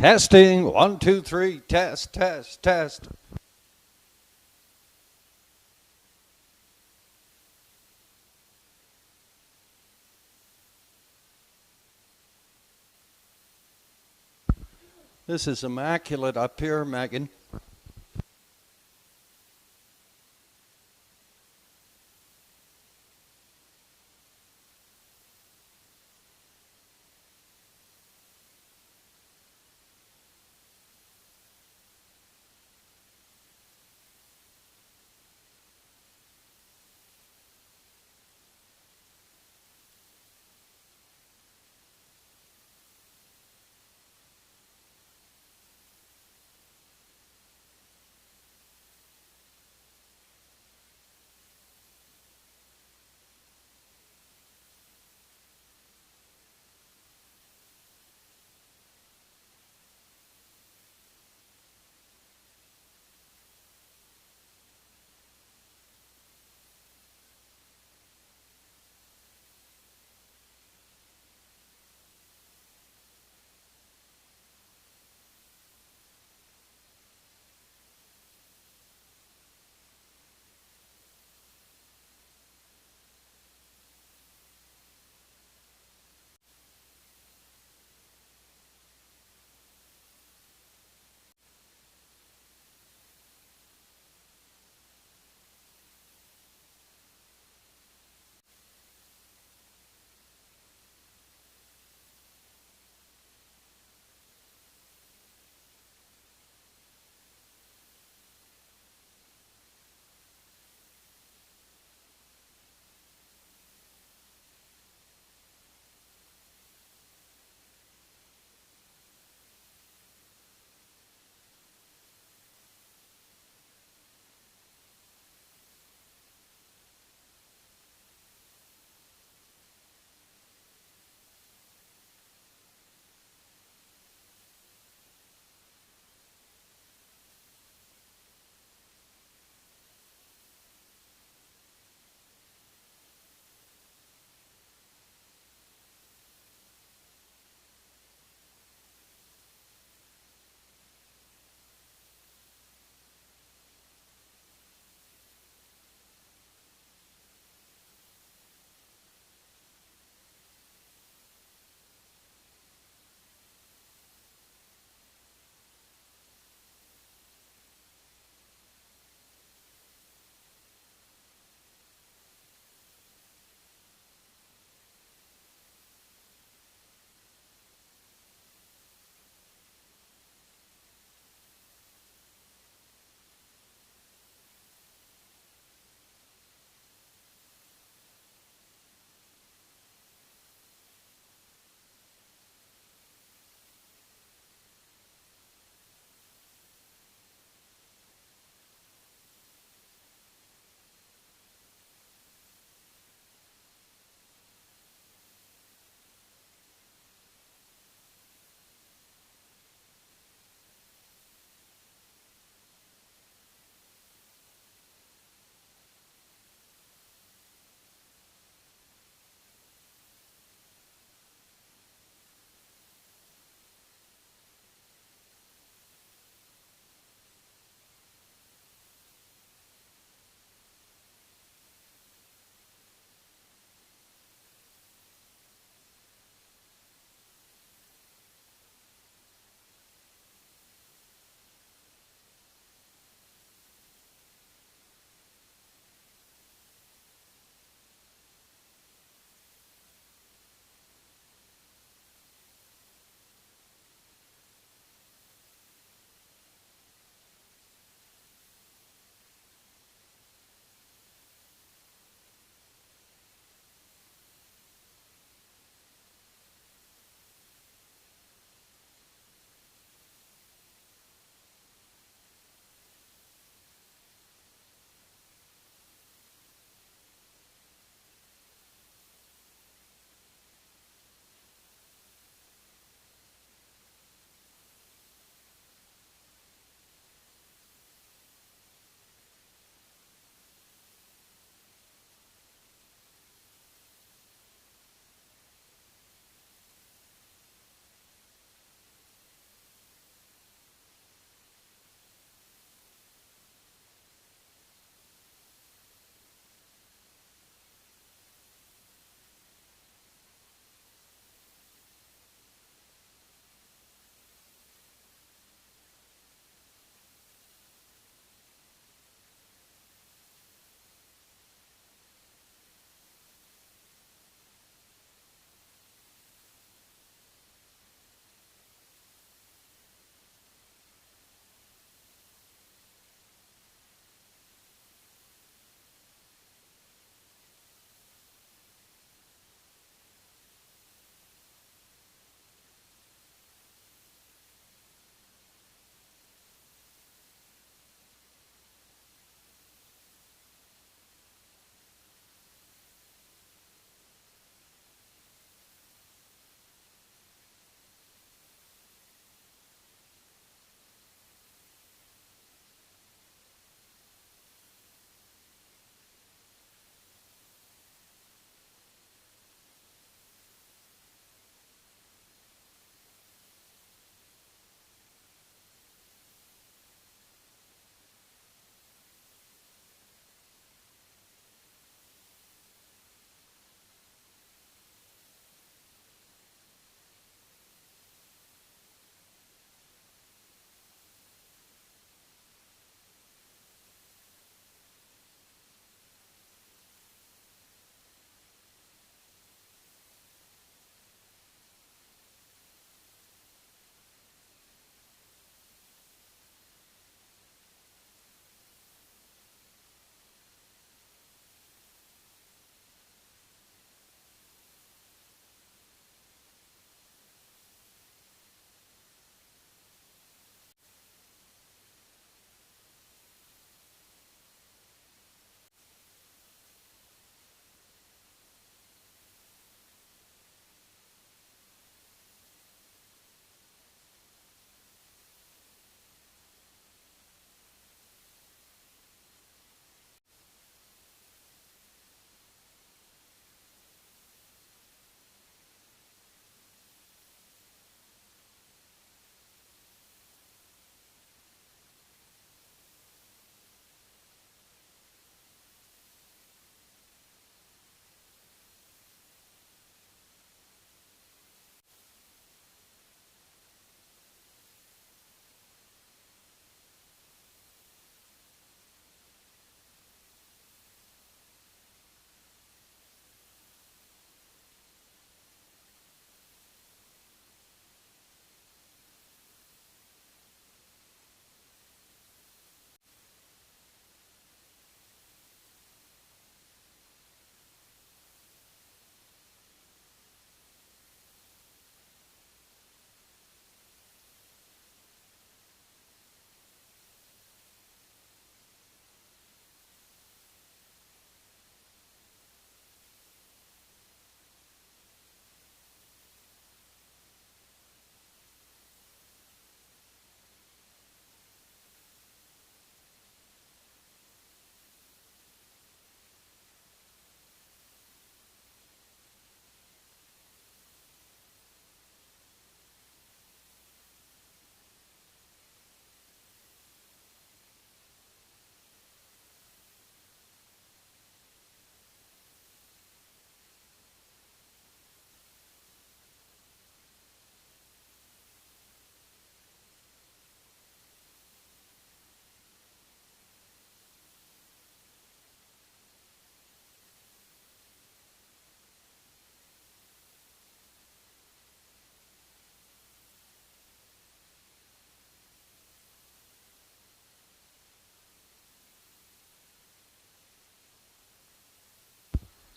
Testing, 1, 2, 3, test, test, test. This is immaculate up here, Megan.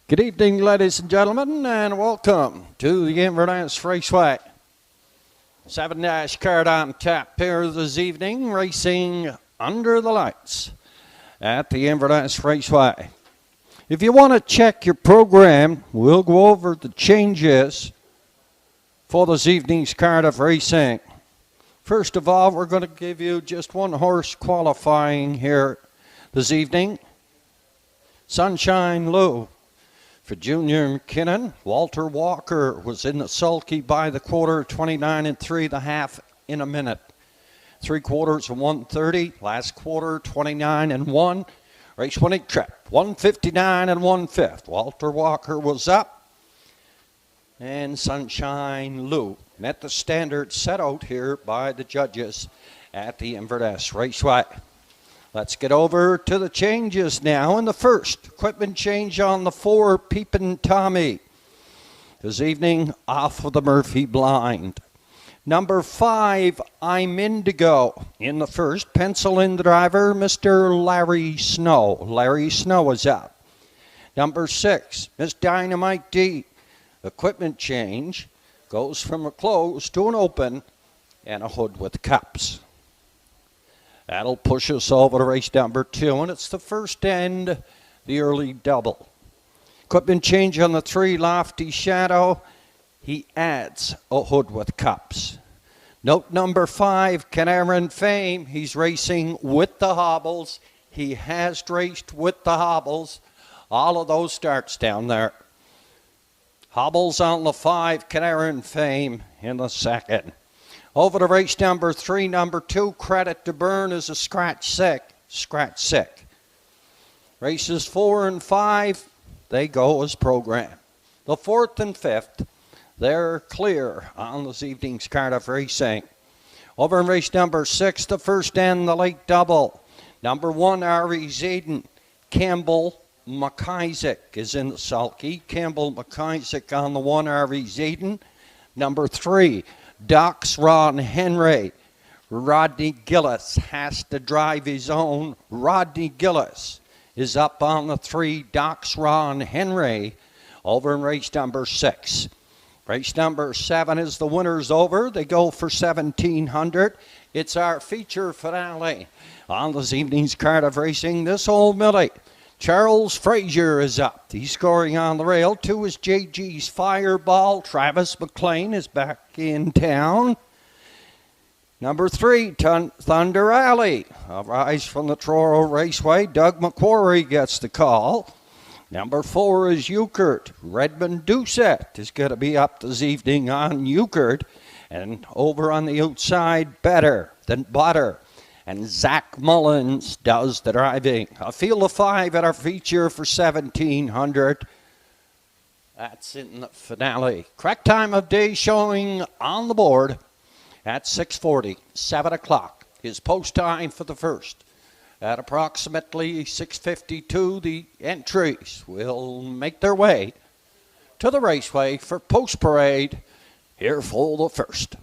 Good evening, ladies and gentlemen, and welcome to the Inverness Raceway. 7-dash card on tap here this evening, racing under the lights at the Inverness Raceway. If you want to check your program, we'll go over the changes for this evening's card of racing. First of all, we're going to give you just one horse qualifying here this evening. Sunshine Lou. For Junior McKinnon, Walter Walker was in the sulky by the quarter, 29 and 3.5 in a minute. 3/4 of 130, last quarter 29 and 1. Race winning trip, 159 and 1/5. Walter Walker was up, and Sunshine Lou met the standard set out here by the judges at the Inverness Raceway. Let's get over to the changes now. In the first, equipment change on the 4, Peepin' Tommy. This evening, off of the Murphy blind. Number 5, I'm Indigo. In the first, pencil in the driver, Mr. Larry Snow. Larry Snow is up. Number 6, Miss Dynamite D. Equipment change goes from a close to an open and a hood with cups. That'll push us over to race number 2, and it's the first end, the early double. Equipment change on the 3, Lofty Shadow. He adds a hood with cups. Note number 5, Canaran Fame. He's racing with the hobbles. He has raced with the hobbles. All of those starts down there. Hobbles on the 5, Canaran Fame in the second. Over to race number 3, number 2, Credit to Burn is a scratch sick. Races 4 and 5, they go as programmed. The 4th and 5th, they're clear on this evening's card of racing. Over in race number 6, the first and the late double. Number 1, Ari Zayden. Campbell McIsaac is in the sulky. Campbell McIsaac on the 1, Ari Zayden. Number 3, Doc's Ron Henry. Rodney Gillis has to drive his own. Rodney Gillis is up on the 3, Doc's Ron Henry, over in race number 6. Race number 7 is the winner's over. They go for 1,700. It's our feature finale on this evening's card of racing. This old Millie. Charles Frazier is up. He's scoring on the rail. 2 is JG's Fireball. Travis McLean is back in town. Number 3, Thunder Alley. A rise from the Truro Raceway. Doug McQuarrie gets the call. Number 4 is Euchert. Redmond Doucette is going to be up this evening on Euchert. And over on the outside, Better Than Butter. And Zach Mullins does the driving. A field of 5 at our feature for 1,700. That's in the finale. Correct time of day showing on the board at 6:40, 7 o'clock. His post time for the first. At approximately 6:52, the entries will make their way to the raceway for post parade here for the first.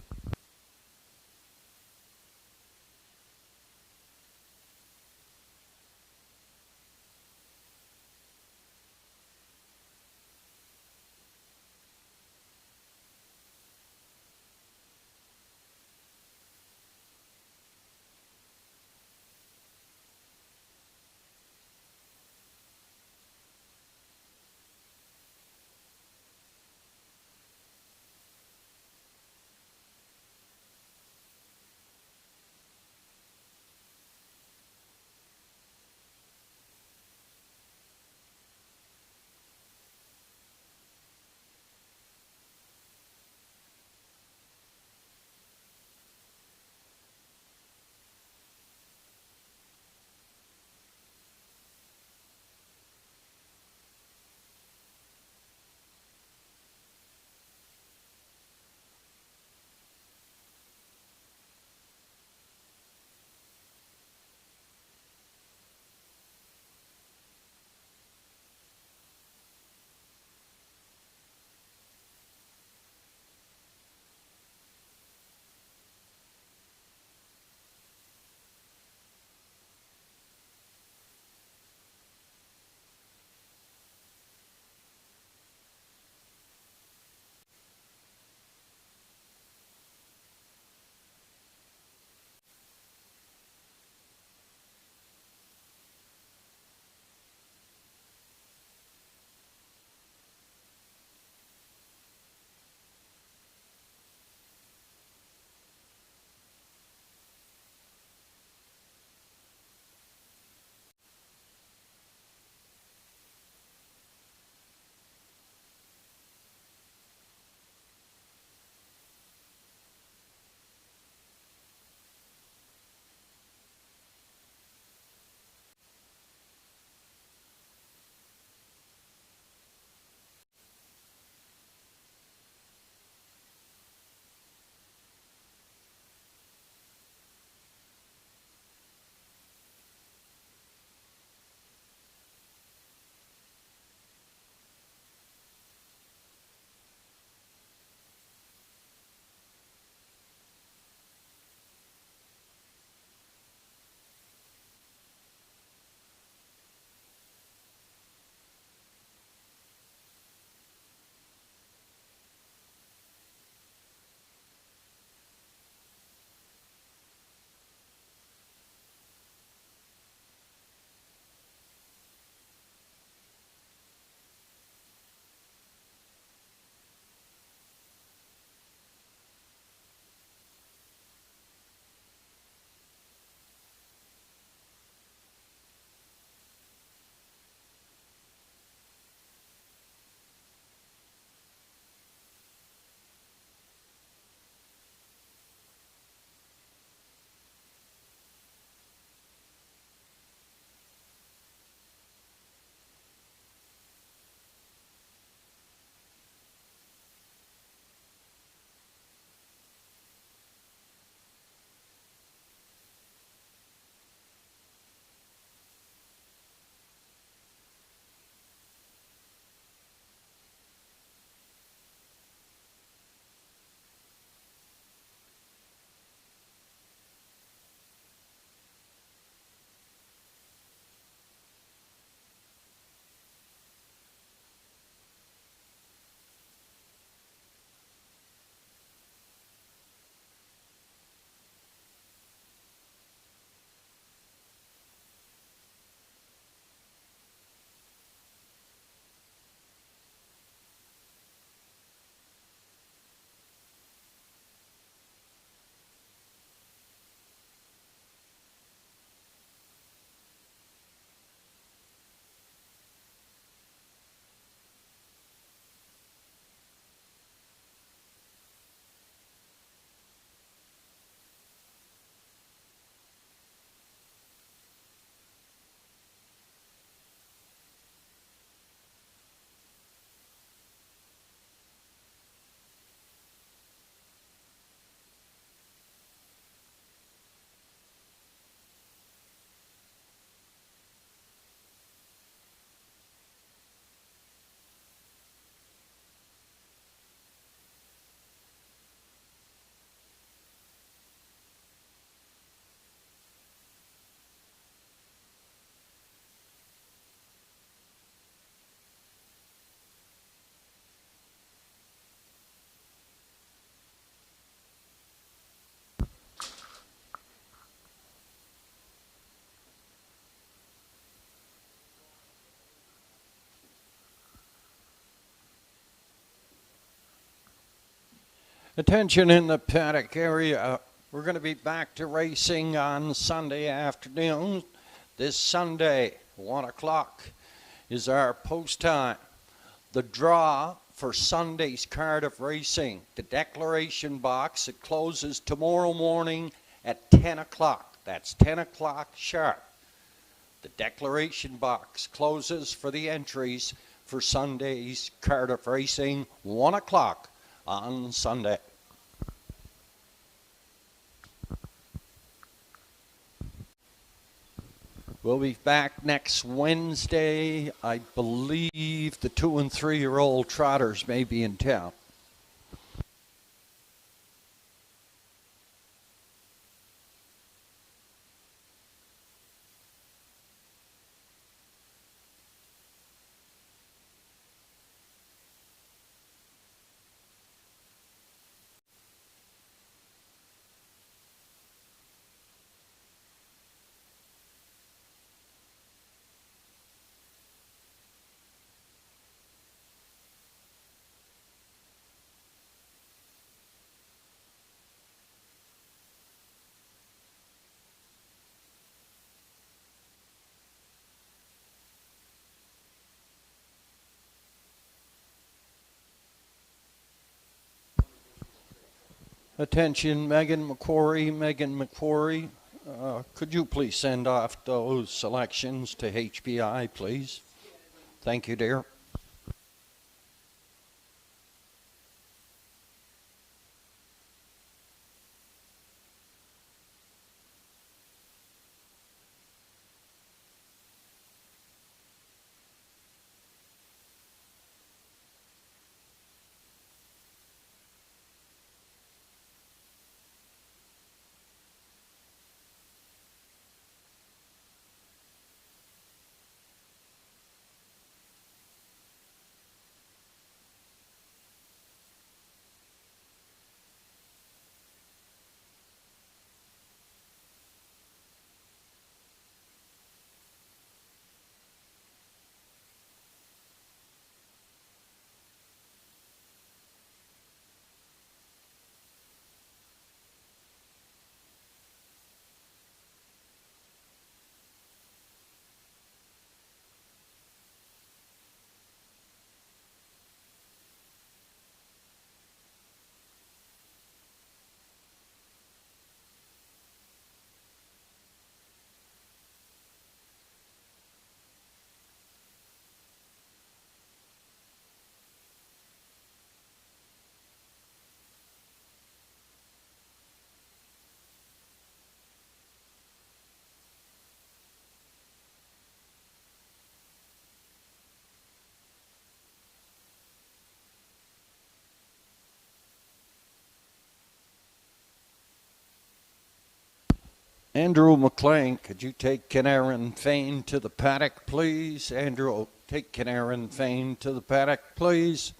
Attention in the paddock area. We're going to be back to racing on Sunday afternoon. This Sunday, 1 o'clock, is our post time. The draw for Sunday's card of racing, the declaration box, it closes tomorrow morning at 10 o'clock. That's 10 o'clock sharp. The declaration box closes for the entries for Sunday's card of racing, 1 o'clock on Sunday. We'll be back next Wednesday. I believe the 2- and 3-year-old trotters may be in town. Attention, Megan McQuarrie. Could you please send off those selections to HBI, please? Thank you, dear. Andrew McLean, could you take Canaran Fane to the paddock, please? Andrew, take Canaran Fane to the paddock, please.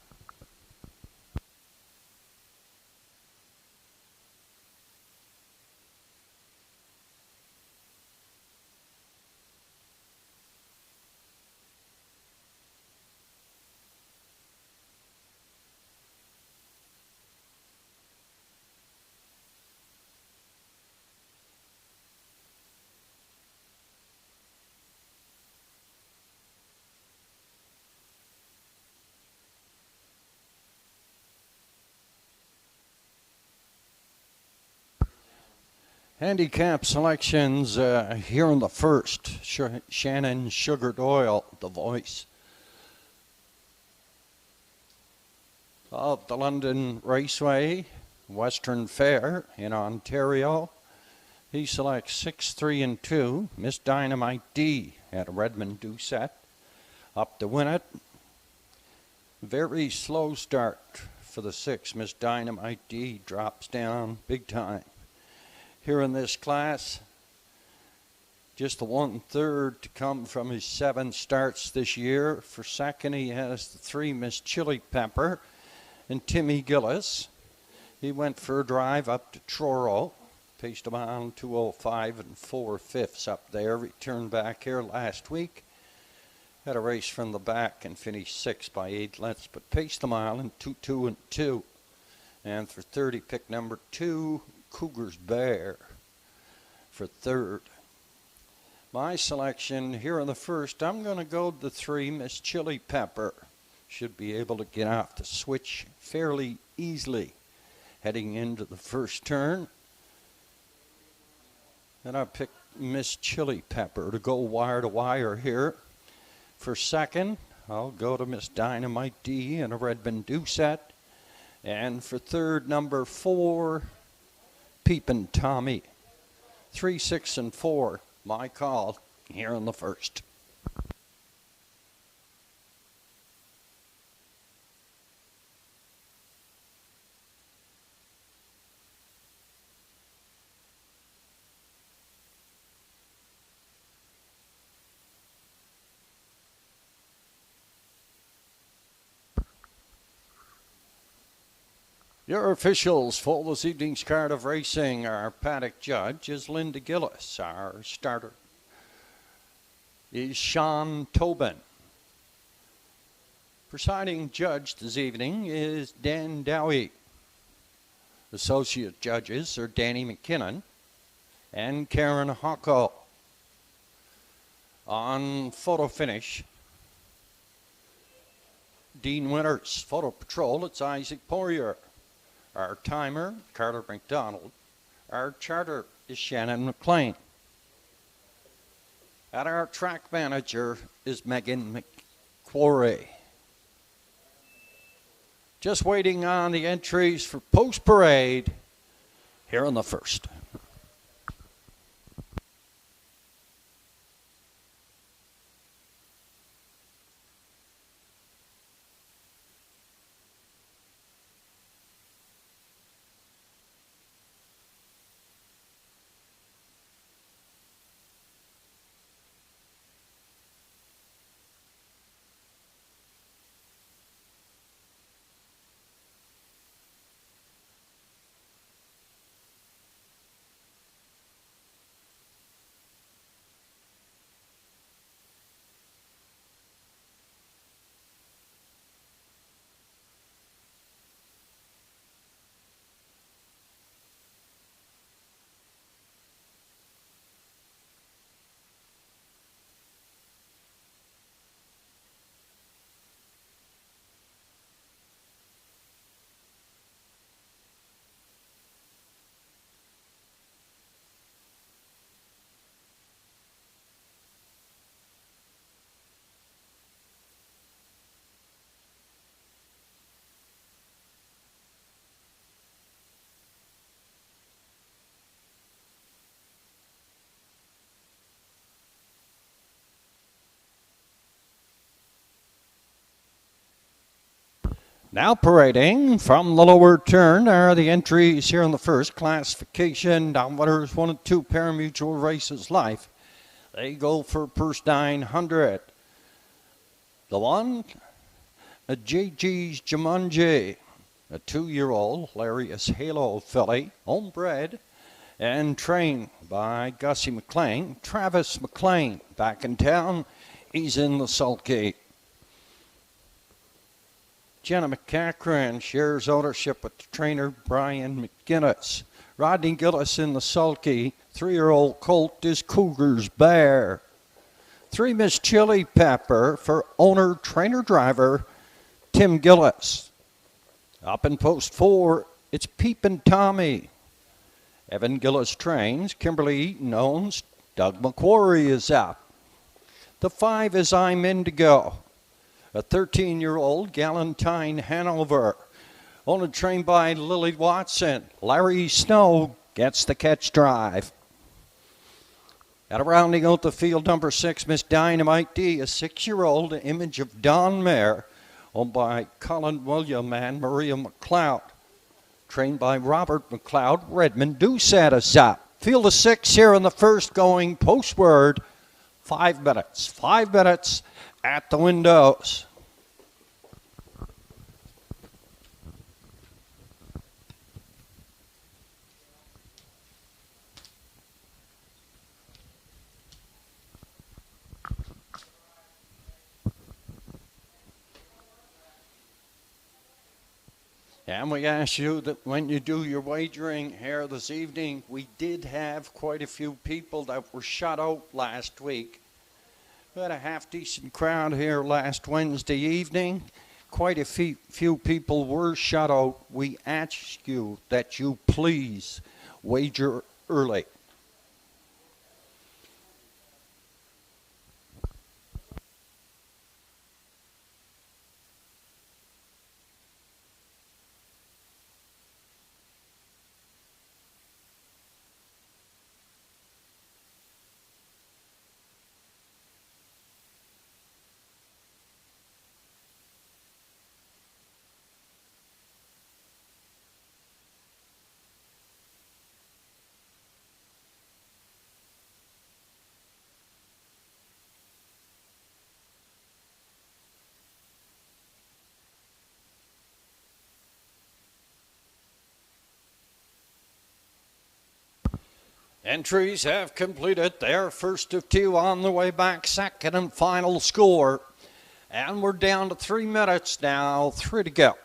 Handicap selections here in the first. Shannon Sugar Doyle, the voice of the London Raceway, Western Fair in Ontario. He selects 6, 3, and 2. Miss Dynamite D at a Redmond Doucette. Up to win it. Very slow start for the 6. Miss Dynamite D drops down big time. Here in this class, just the 1/3 to come from his 7 starts this year. For second, he has the 3 Miss Chili Pepper and Timmy Gillis. He went for a drive up to Truro, paced him on 2:05 and 4/5 up there. Returned back here last week. Had a race from the back and finished 6th by 8 lengths, but paced the mile in 2:2 and 2. And for third, he picked number 2, Cougars Bear, for third. My selection here in the first, I'm going to go the 3, Miss Chili Pepper. Should be able to get off the switch fairly easily heading into the first turn. And I picked Miss Chili Pepper to go wire to wire here. For second, I'll go to Miss Dynamite D and a Redmond Doucette. And for third, number 4, Peepin' Tommy. 3, 6, and 4, my call here in the first. Your officials for this evening's card of racing, our paddock judge is Linda Gillis. Our starter is Sean Tobin. Presiding judge this evening is Dan Dowie. Associate judges are Danny McKinnon and Karen Hocko. On photo finish, Dean Winters. Photo patrol, it's Isaac Poirier. Our timer, Carter McDonald. Our charter is Shannon McLean. And our track manager is Megan McQuarrie. Just waiting on the entries for post-parade here in the first. Now parading from the lower turn are the entries here in the first classification. Downwinners 1 and 2 parimutuel races life. They go for purse 900. The one, a JG's Jumanji, a 2-year-old Larius Halo filly, homebred and trained by Gussie McLean. Travis McLean back in town. He's in the sulky. Jenna McCachran shares ownership with the trainer Brian McGinnis. Rodney Gillis in the sulky. 3-year-old colt is Cougars Bear. 3, Miss Chili Pepper for owner, trainer, driver Tim Gillis. Up in post 4, it's Peepin' Tommy. Evan Gillis trains. Kimberly Eaton owns. Doug McQuarrie is up. The 5 is I'm Indigo. A 13-year-old Galentine Hanover. Owned and trained by Lily Watson. Larry Snow gets the catch drive. At rounding out the field, number 6, Miss Dynamite D, a 6-year-old Image of Dawn mare, owned by Colin William and Maria McLeod. Trained by Robert McLeod, Redmond Doucette is up. Field of 6 here in the first, going postward. 5 minutes. 5 minutes at the windows. And we ask you that when you do your wagering here this evening, we did have quite a few people that were shut out last week. We had a half-decent crowd here last Wednesday evening. Quite a few people were shut out. We ask you that you please wager early. Entries have completed their first of two on the way back, second and final score. And we're down to 3 minutes now, 3 to go.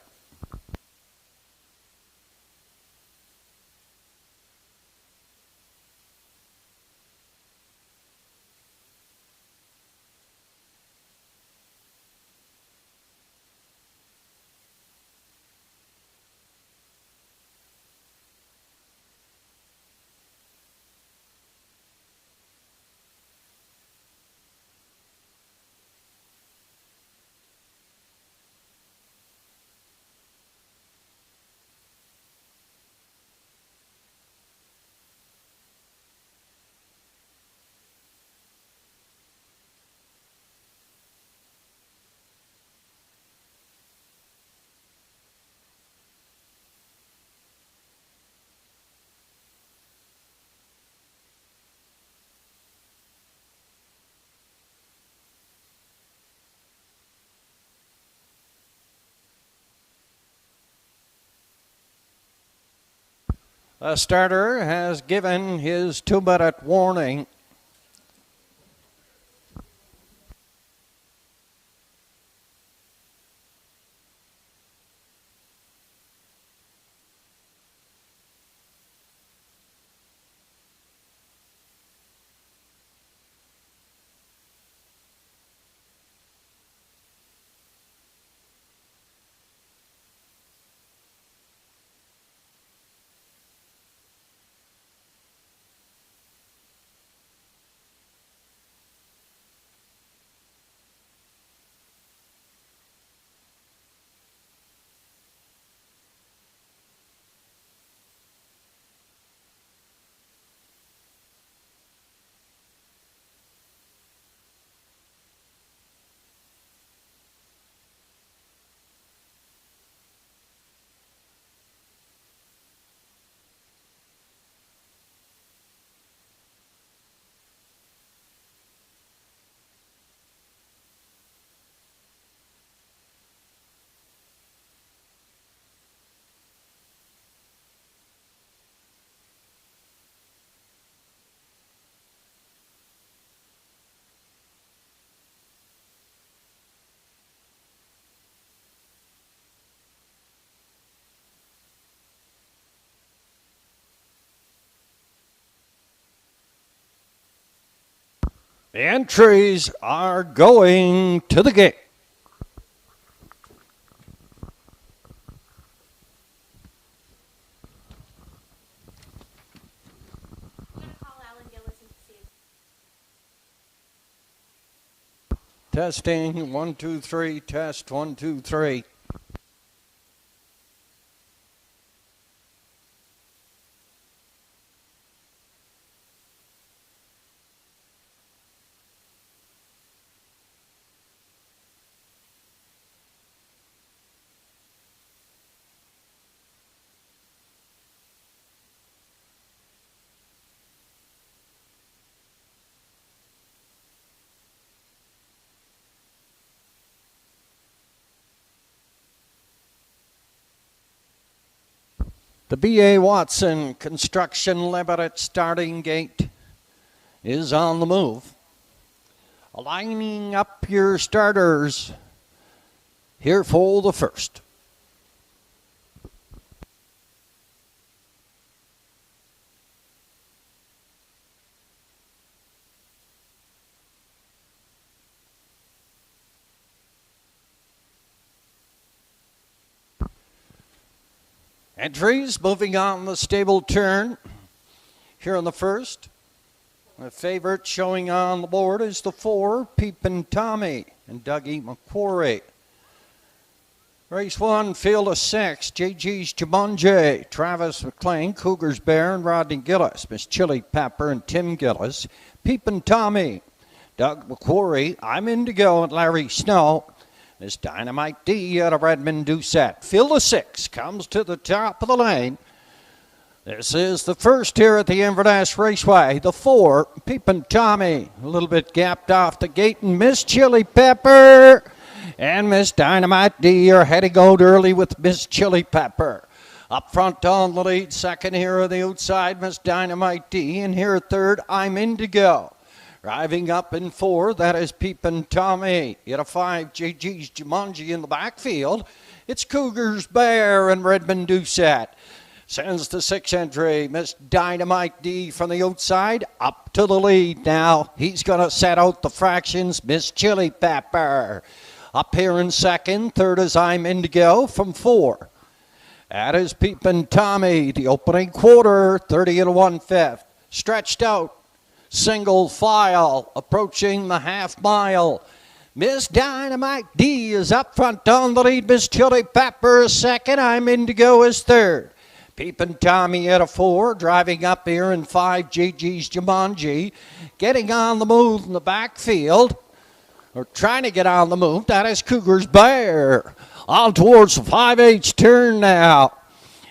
The starter has given his 2-minute warning. The entries are going to the gate. Testing, 1, 2, 3, test, 1, 2, 3. The B.A. Watson Construction Limited starting gate is on the move. Lining up your starters here for the first. Entries moving on the stable turn here in the first. The favorite showing on the board is the 4, Peepin' Tommy and Dougie McQuarrie. Race 1, field of 6, JG's Jumanji, Travis McLean, Cougars Bear, and Rodney Gillis, Miss Chili Pepper and Tim Gillis, Peepin' Tommy, Doug McQuarrie, I'm Indigo and Larry Snow, Miss Dynamite D out of Redmond Doucette. Field of 6 comes to the top of the lane. This is the first here at the Inverness Raceway. The 4, Peepin' Tommy, a little bit gapped off the gate, and Miss Chili Pepper and Miss Dynamite D are heading out early with Miss Chili Pepper. Up front on the lead, second here on the outside, Miss Dynamite D, and here third, I'm Indigo. Driving up in 4, that is Peepin' Tommy. At a 5, JG's Jumanji in the backfield. It's Cougars Bear and Redmond Doucette. Sends the 6 entry, Miss Dynamite D from the outside, up to the lead now. He's going to set out the fractions, Miss Chili Pepper. Up here in second, third is I'm Indigo from 4. That is Peepin' Tommy, the opening quarter, 30 1/5. Stretched out, single file, approaching the half mile. Miss Dynamite D is up front on the lead. Miss Chili Pepper is second. I'm Indigo is third. Peepin' Tommy at a 4, driving up here in 5, JG's Jumanji. Getting on the move in the backfield, or trying to get on the move, that is Cougars Bear. On towards the 5/8 turn now.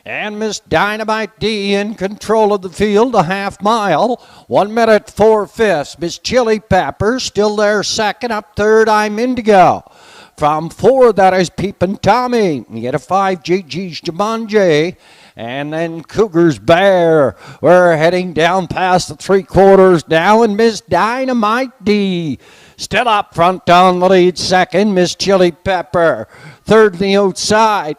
And Miss Dynamite D in control of the field, a half mile. 1 minute 4/5. Miss Chili Pepper still there second. Up third, I'm Indigo. From 4, that is Peepin' Tommy. You get a 5, JG's Jumanji. And then Cougars Bear. We're heading down past the 3/4 now, and Miss Dynamite D still up front on the lead second. Miss Chili Pepper third on the outside.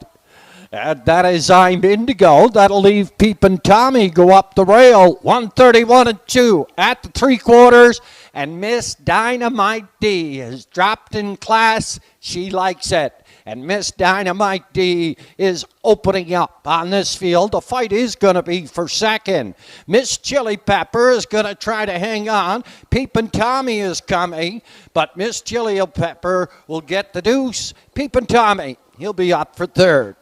And that is I'm Indigo. That'll leave Peepin' Tommy go up the rail. 1:31 2 at the 3/4. And Miss Dynamite D has dropped in class. She likes it. And Miss Dynamite D is opening up on this field. The fight is going to be for second. Miss Chili Pepper is going to try to hang on. Peepin' Tommy is coming, but Miss Chili Pepper will get the deuce. Peepin' Tommy, he'll be up for third.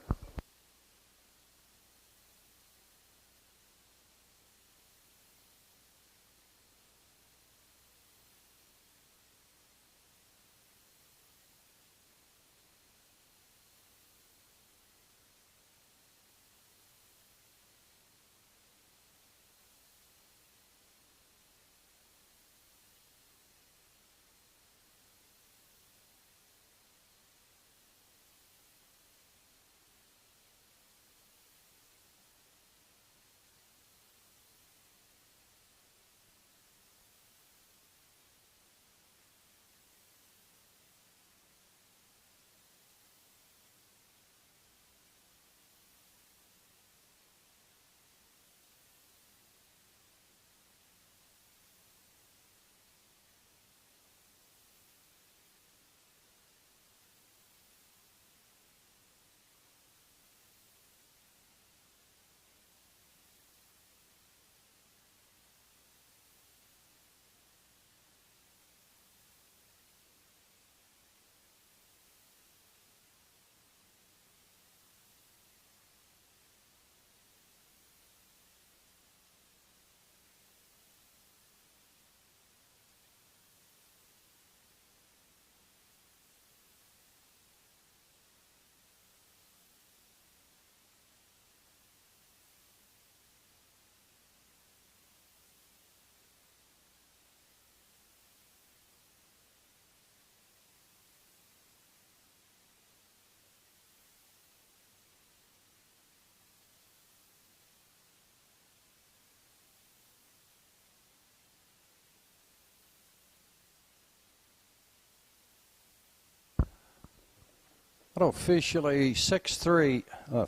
Officially 6-3,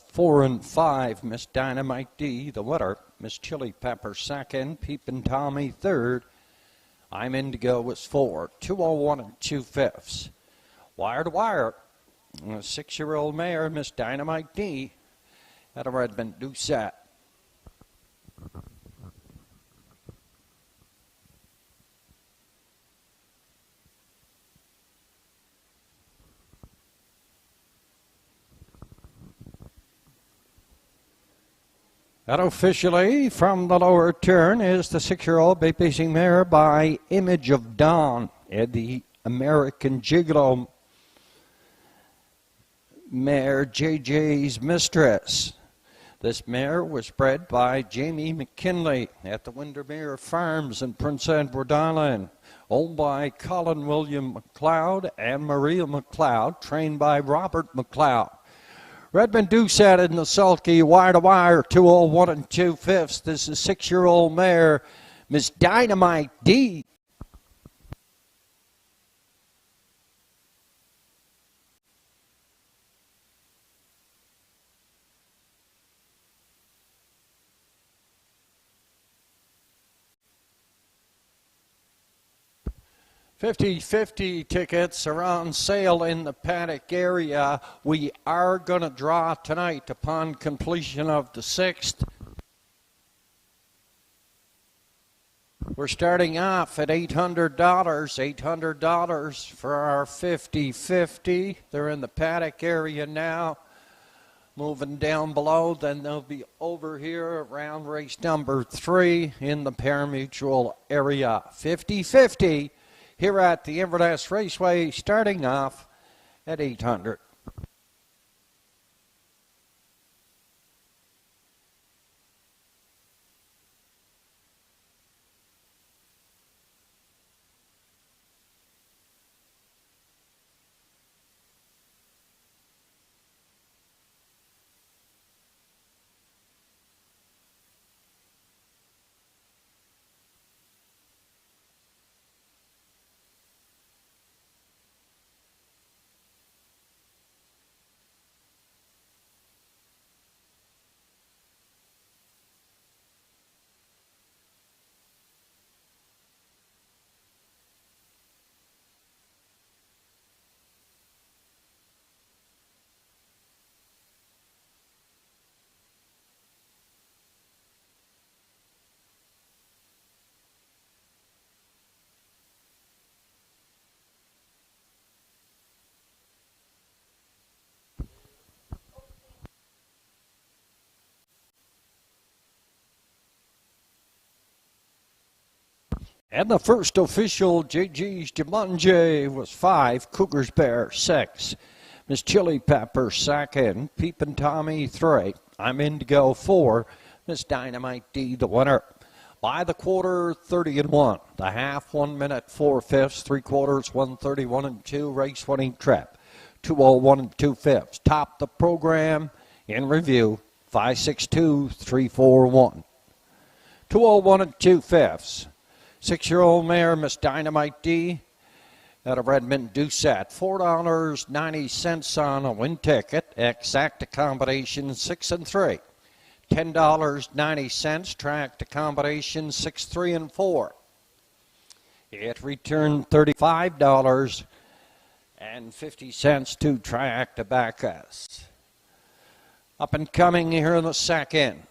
4 and 5. Miss Dynamite D, the winner. Miss Chili Pepper second. Peepin' Tommy third. I'm Indigo was 4. 201 2/5. Wire to wire. A 6-year-old mare, Miss Dynamite D, out of Redmond, Doucette. Unofficially, from the lower turn is the 6-year-old bay-pacing mare by Image of Dawn and the American Gigolo mare JJ's Mistress. This mare was bred by Jamie McKinley at the Windermere Farms in Prince Edward Island, owned by Colin William McLeod and Maria McLeod, trained by Robert McLeod. Redmond Doucette in the sulky, wire to wire, 201 2/5. This is 6-year-old mare, Miss Dynamite D. $50-50 tickets are on sale in the paddock area. We are going to draw tonight upon completion of the 6th. We're starting off at $800. $800 for our 50-50. They're in the paddock area now. Moving down below, then they'll be over here around race number 3 in the parimutuel area. 50-50. Here at the Inverness Raceway, starting off at $800. And the first official, JG's Jumanji, was 5, Cougar's Bear 6, Miss Chili Pepper 2nd, Peepin' Tommy 3, I'm Indigo 4, Miss Dynamite D the winner. By the quarter, 30-1, the half 1 minute 4/5, 3/4 131 2, race winning trip, 201 2/5. Top the program in review, 562 341, 201 2/5. 6-year-old mare, Miss Dynamite D, out of Redmond, Doucette. $4.90 on a win ticket. Exact accommodation 6 and 3. $10.90 track to combination 6, 3, and 4. It returned $35.50 to track to back us. Up and coming here in the second.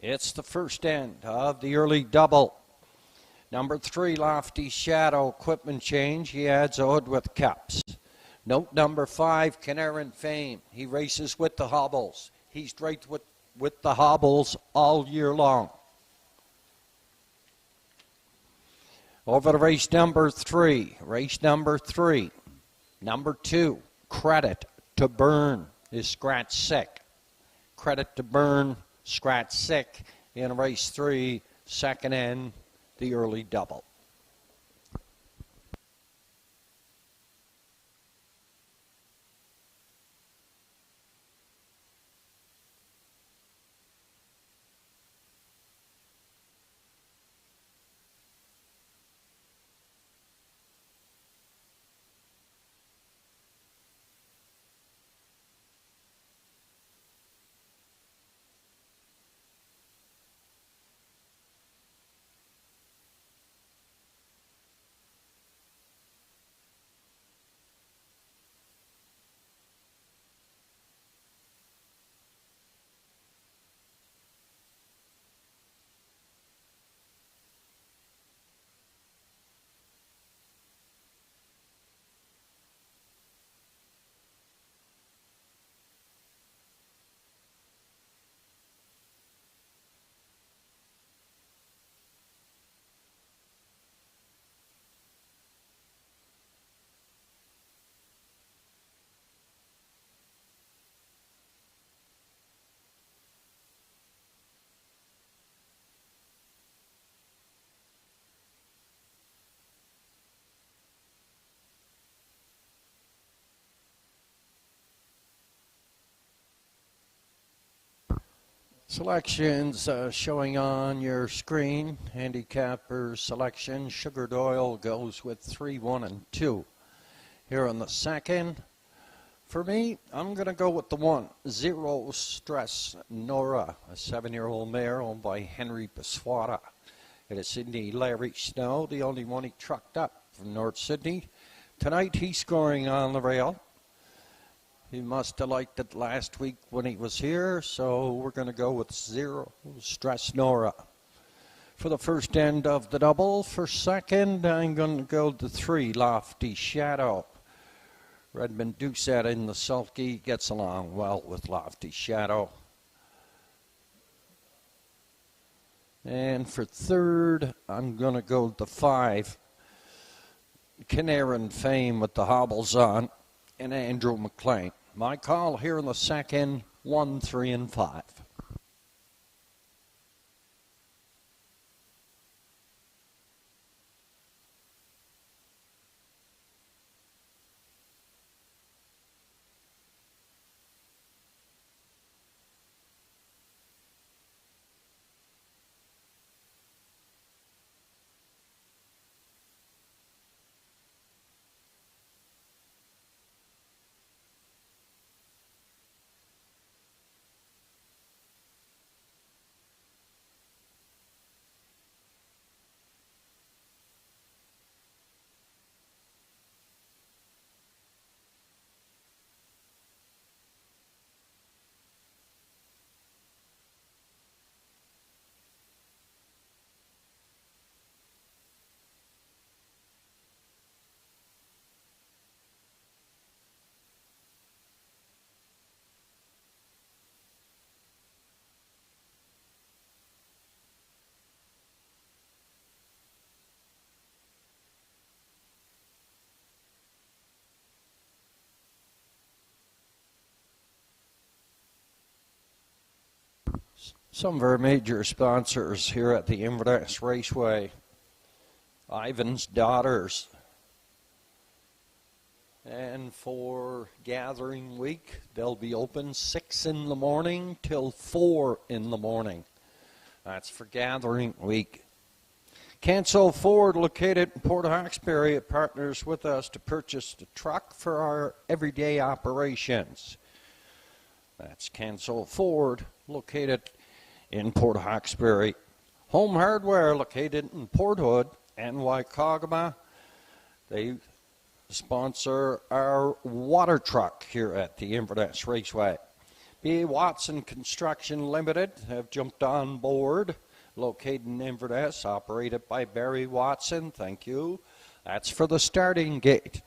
It's the first end of the early double. Number 3, Lofty Shadow, equipment change. He adds a hood with cups. Note number 5, Canaran Fame. He races with the hobbles. He's raced with the hobbles all year long. Over to race number 3. Race number 3. Number 2, Credit to Burn is scratch sick. Credit to Burn, scratch sick in race 3, second end, the early double. Selections showing on your screen. Handicapper selection. Sugar Doyle goes with 3, 1, and 2. Here in the second, for me, I'm going to go with the 1, Zero Stress Nora, a 7-year-old mare owned by Henry Biswata. It is Sydney Larry Snow, the only one he trucked up from North Sydney. Tonight he's scoring on the rail. He must have liked it last week when he was here, so we're going to go with Zero Stress Nora. For the first end of the double, for second, I'm going to go to 3, Lofty Shadow. Redmond Doucette in the sulky gets along well with Lofty Shadow. And for third, I'm going to go to 5, Canaran Fame with the hobbles on, and Andrew McLean. My call here in the second, 1, 3, and 5. Some of our major sponsors here at the Inverness Raceway. Ivan's Daughters. And for gathering week, they'll be open 6 in the morning till 4 in the morning. That's for gathering week. Canso Ford, located in Port Hawkesbury, partners with us to purchase the truck for our everyday operations. That's Canso Ford, located in Port Hawkesbury. Home Hardware, located in Port Hood and Waikagama. They sponsor our water truck here at the Inverness Raceway. B.A. Watson Construction Limited have jumped on board, located in Inverness, operated by Barry Watson. Thank you. That's for the starting gate.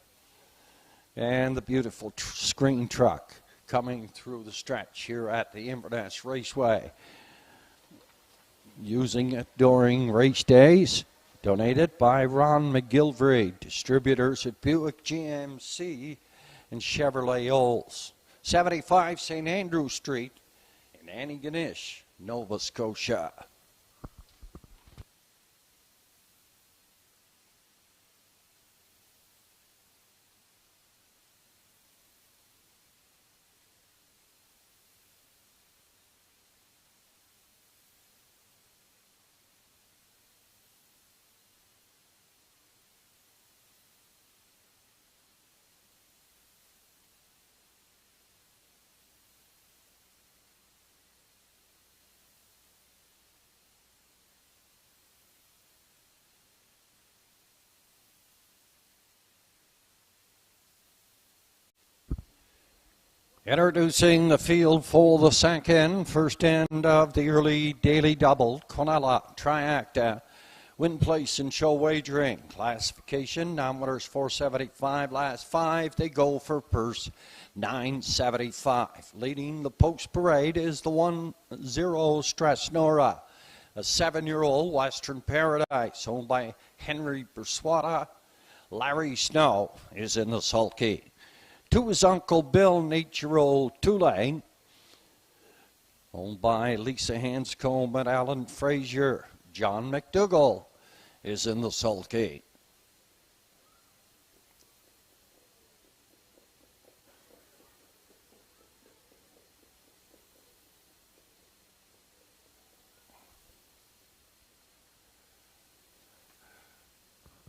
And the beautiful screen truck coming through the stretch here at the Inverness Raceway. Using it during race days. Donated by Ron McGilvery, distributors at Buick GMC and Chevrolet Olds. 75 St. Andrew Street in Antigonish, Nova Scotia. Introducing the field for the second, first end of the early daily double, Quinella, Triacta, win place and show wagering. Classification, nominators 475, last 5, they go for purse 975. Leading the post parade is the 1, Zero Stress Nora, a 7-year-old Western Paradise owned by Henry Biswata. Larry Snow is in the sulky. 2 is Uncle Bill, an 8-year-old Tulane, owned by Lisa Hanscombe and Alan Frazier. John McDougall is in the sulky.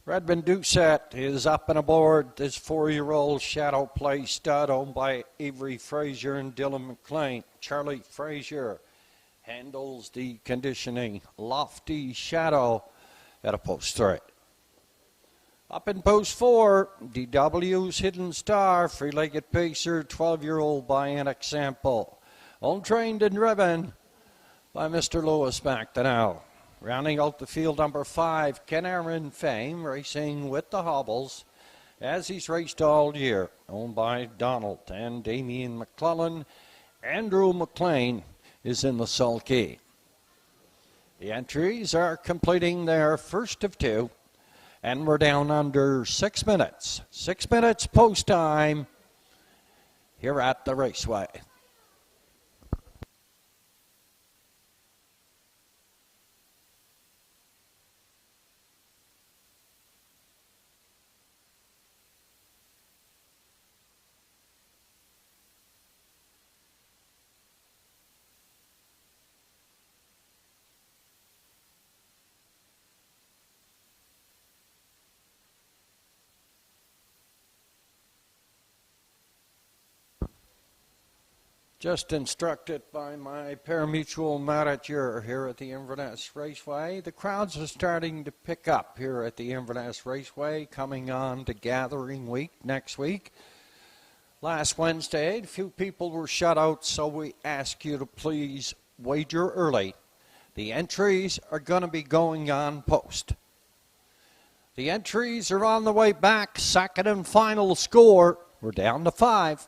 Redmond Doucette is up and aboard this 4-year-old Shadow Play stud owned by Avery Frazier and Dylan McLean. Charlie Frazier handles the conditioning Lofty Shadow at a post 3. Up in post 4, DW's Hidden Star, free-legged pacer, 12-year-old Bionic Sample. Owned, trained, and driven by Mr. Lewis McDonnell. Rounding out the field, number 5, Ken Aaron Fame, racing with the hobbles, as he's raced all year. Owned by Donald and Damian McClellan. Andrew McLean is in the sulky. The entries are completing their first of 2, and we're down under 6 minutes. 6 minutes post time here at the Raceway. Just instructed by my parimutuel manager here at the Inverness Raceway, the crowds are starting to pick up here at the Inverness Raceway, coming on to Gathering Week next week. Last Wednesday, a few people were shut out, so we ask you to please wager early. The entries are going to be going on post. The entries are on the way back. Second and final score. We're down to 5.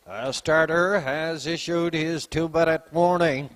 A starter has issued his 2-minute warning.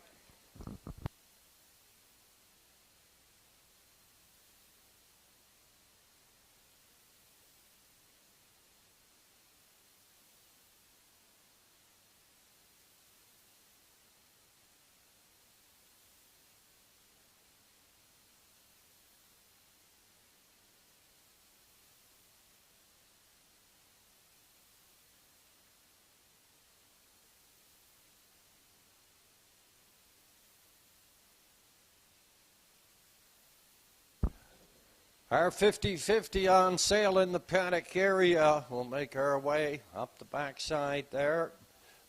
Our 50-50 on sale in the paddock area. We'll make our way up the backside there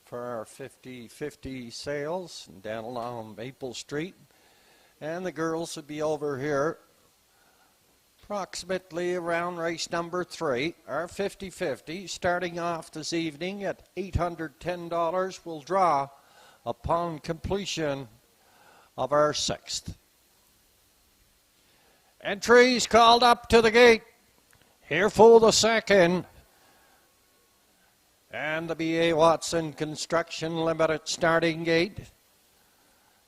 for our 50-50 sales and down along Maple Street. And the girls would be over here approximately around race number 3. Our 50-50 starting off this evening at $810 will draw upon completion of our 6th. Entries called up to the gate. Here for the 2nd. And the B.A. Watson Construction Limited starting gate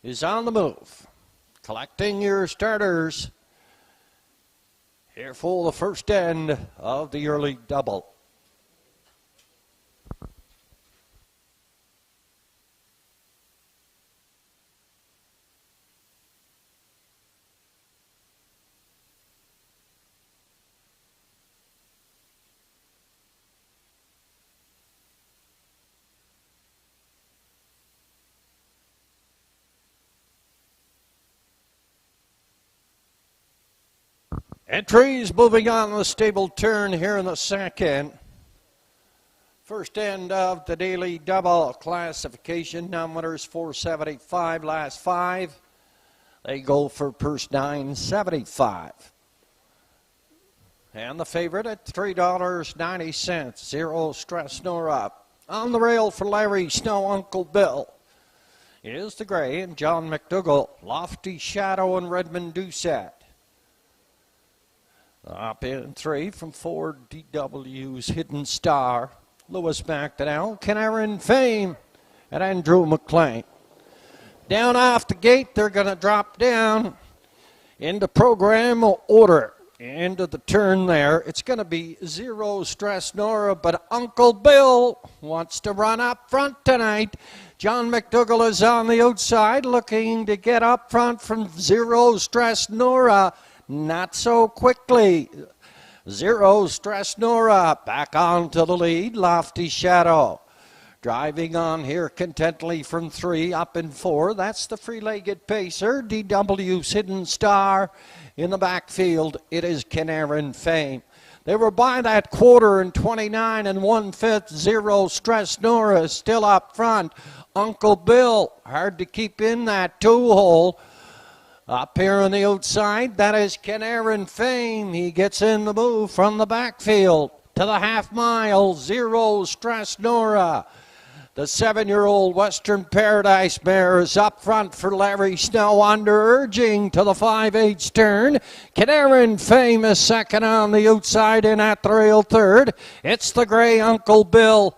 is on the move. Collecting your starters here for the first end of the early double. Entries moving on the stable turn here in the 2nd. First end of the daily double classification. Nominators 475, last 5. They go for purse 975. And the favorite at $3.90. Zero Stress Nora. On the rail for Larry Snow, Uncle Bill is the gray, and John McDougall, Lofty Shadow, and Redmond Doucette. Up in 3 from 4, DW's Hidden Star. Lewis McDonnell, Canaran Fame, and Andrew McLean. Down off the gate, they're going to drop down into program order. Into the turn there. It's going to be Zero Stress Nora, but Uncle Bill wants to run up front tonight. John McDougall is on the outside, looking to get up front from Zero Stress Nora. Not so quickly. Zero Stress Nora back onto the lead. Lofty Shadow driving on here contently from 3 up in 4. That's the free-legged pacer. DW's Hidden Star in the backfield. It is Canaran Fame. They were by that quarter in 29 1/5. Zero Stress Nora is still up front. Uncle Bill hard to keep in that 2-hole. Up here on the outside, that is Canaran Fame. He gets in the move from the backfield to the half mile. Zero Stress Nora. The 7-year-old Western Paradise mare is up front for Larry Snow, under urging to the 5/8 turn. Canaran Fame is second on the outside, and at the rail third. It's the gray Uncle Bill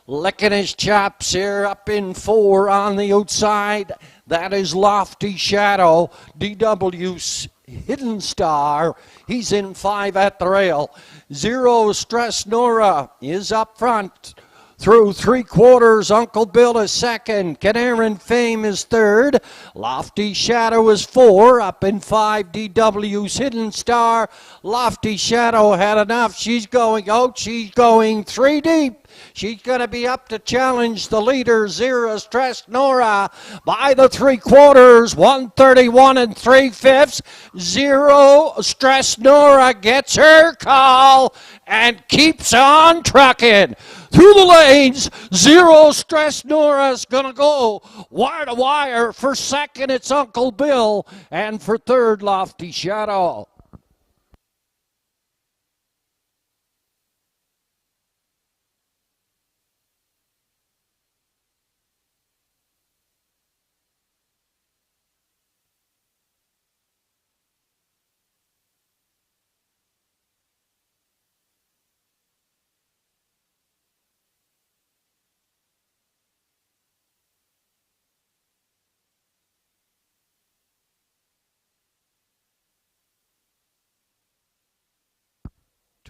licking his chops here up in 4 on the outside. That is Lofty Shadow. DW's Hidden Star. He's in 5 at the rail. Zero Stress Nora is up front. Through 3/4, Uncle Bill is second. Canaran Fame is third. Lofty Shadow is 4. Up in 5, DW's Hidden Star. Lofty Shadow had enough. She's going out. She's going 3 deep. She's going to be up to challenge the leader, Zero Stress Nora, by the 3/4, 131 3/5. Zero Stress Nora gets her call and keeps on trucking. Through the lanes, Zero Stress Nora's going to go wire to wire. For second, it's Uncle Bill, and for third, Lofty Shadow.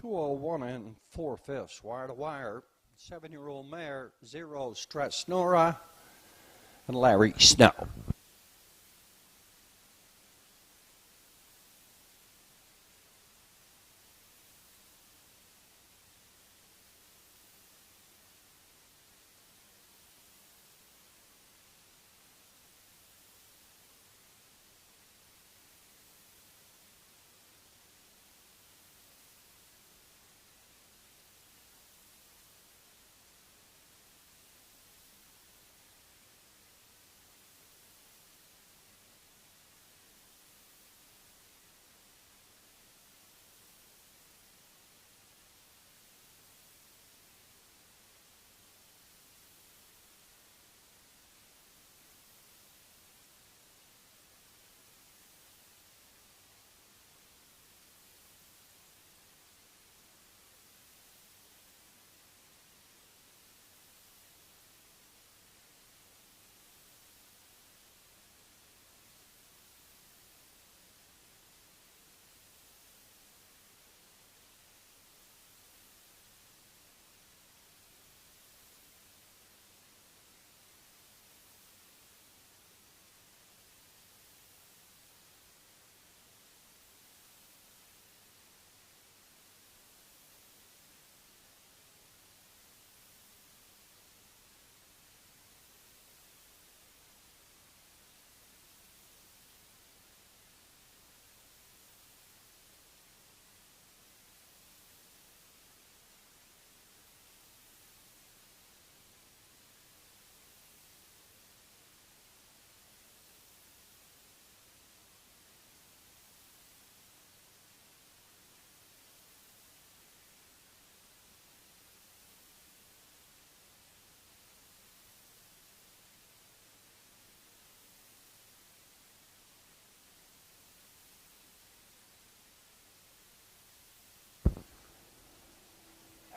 $201 4/5, wire to wire. 7-year-old mare, Zero Stress Nora, and Larry Snow.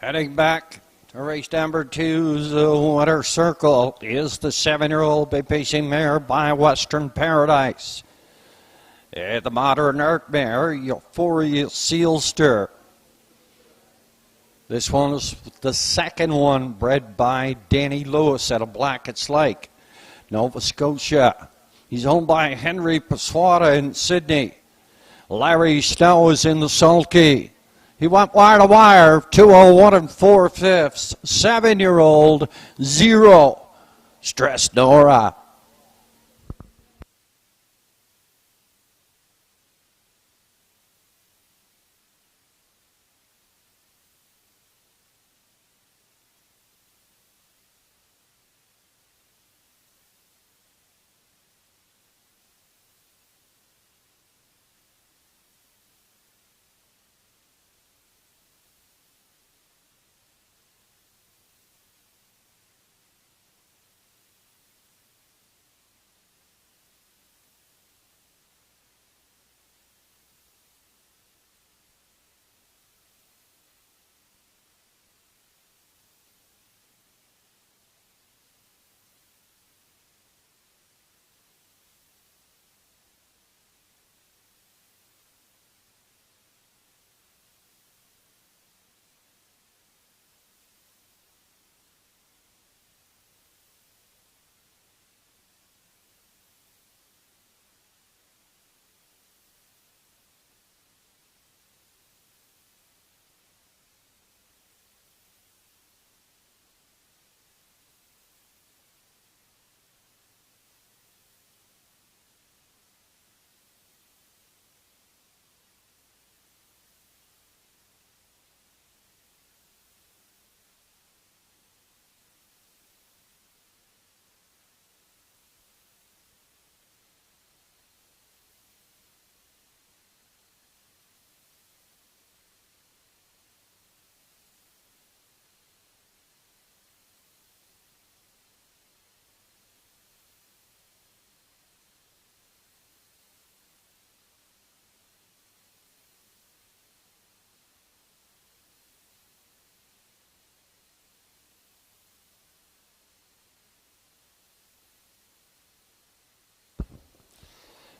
Heading back to race number 2's Winter Circle is the 7-year-old Bay Pacing mare by Western Paradise. The Modern Art mare, Euphoria Sealster. This one is the second one bred by Danny Lewis at a Blackett's Lake, Nova Scotia. He's owned by Henry Paswata in Sydney. Larry Snow is in the sulky. He went wire to wire, 201 4/5. 7-year-old, 0. Stress Nora.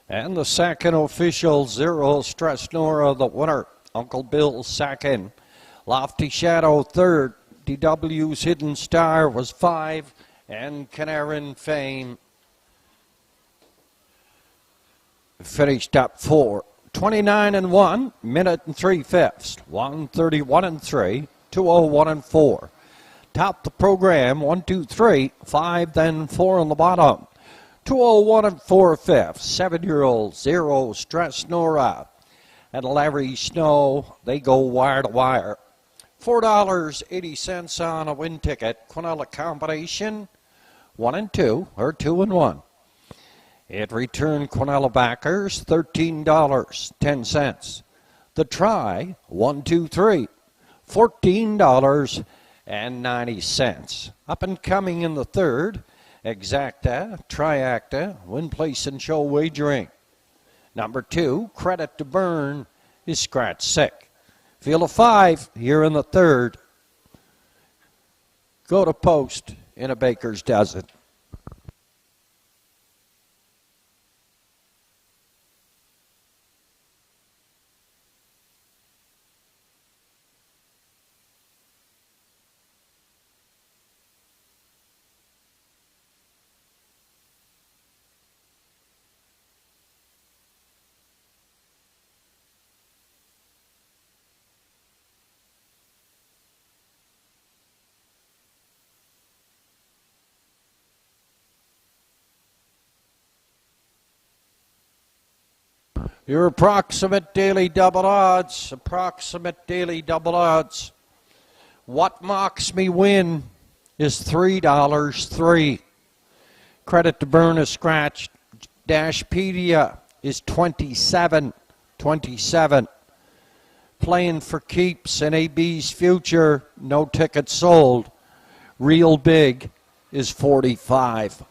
And the second official, 0. Stress Nora, the winner. Uncle Bill, second. Lofty Shadow, third. DW's Hidden Star was 5. And Canaran Fame finished up 4. 29 1, minute and 3/5. 131 3, 201 4. Top the program, 1, 2, 3, 5, then 4 on the bottom. 201 4/5. 7-year-old, 0. Stress Nora. And Larry Snow, they go wire to wire. $4.80 on a win ticket. Quinella combination, 1 and 2, or 2 and 1. It returned Quinella backers, $13.10. The try, 1, 2, 3, $14.90. Up and coming in the third, Exacta, Triacta, Win Place and Show Wagering. Number 2, Credit to Burn, is scratch sick. Field of 5 here in the third. Go to post in a baker's dozen. Your approximate daily double odds. What Mocks Me Win is $3.03. Credit to Burn is scratched. Dashpedia is 27. Playing for Keeps and AB's Future, no tickets sold. Real Big is 45.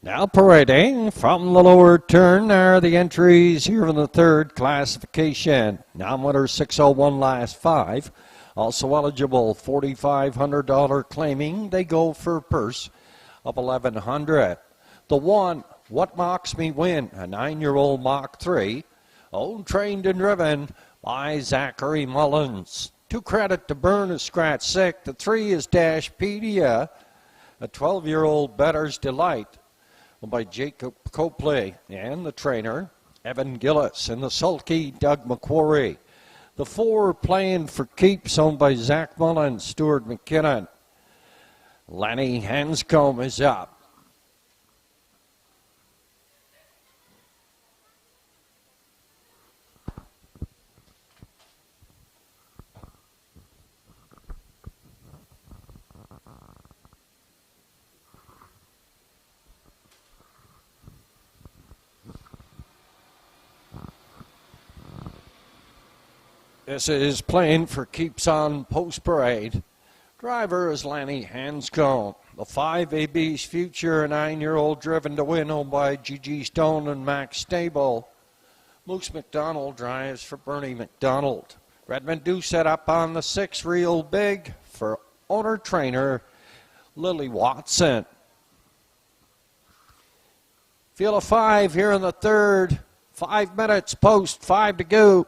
Now parading from the lower turn are the entries here in the third classification. Non-winner 601 last 5. Also eligible $4,500 claiming. They go for a purse of $1,100. The 1, What Mocks Me Win, a 9-year-old Mach 3. Owned, trained, and driven by Zachary Mullins. 2 Credit to Burn is scratch 6. The 3 is Dashpedia, a 12-year-old Better's Delight by Jacob Copley, and the trainer, Evan Gillis, and the sulky Doug McQuarrie. The 4 Playing for Keeps, owned by Zach Mullins, Stuart McKinnon. Lenny Hanscombe is up. This is Playing for Keeps on Post Parade. Driver is Lanny Hanscombe. The 5 AB's Future, a 9-year-old driven to win, owned by Gigi Stone and Max Stable. Moose McDonald drives for Bernie McDonald. Redmond do set up on the 6 Real Big for owner-trainer Lily Watson. Field of 5 here in the third. 5 minutes post, 5 to go.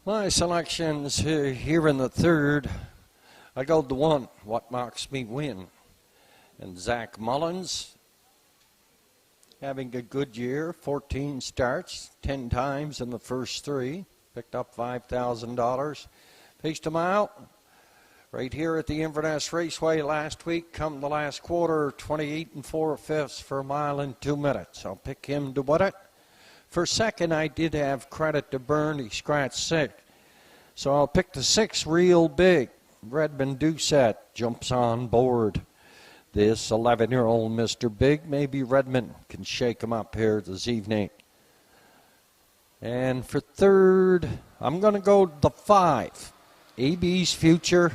My selections here in the third. I go the 1, What Mocks Me Win. And Zach Mullins, having a good year, 14 starts, 10 times in the first 3. Picked up $5,000. Paced him out right here at the Inverness Raceway last week. Come the last quarter, 28 4/5 for a mile in 2 minutes. I'll pick him to win it. For second, I did have Credit to Burn. He scratched 6. So I'll pick the 6 Real Big. Redmond Doucette jumps on board. This 11-year-old Mr. Big. Maybe Redmond can shake him up here this evening. And for third, I'm going to go the 5. AB's Future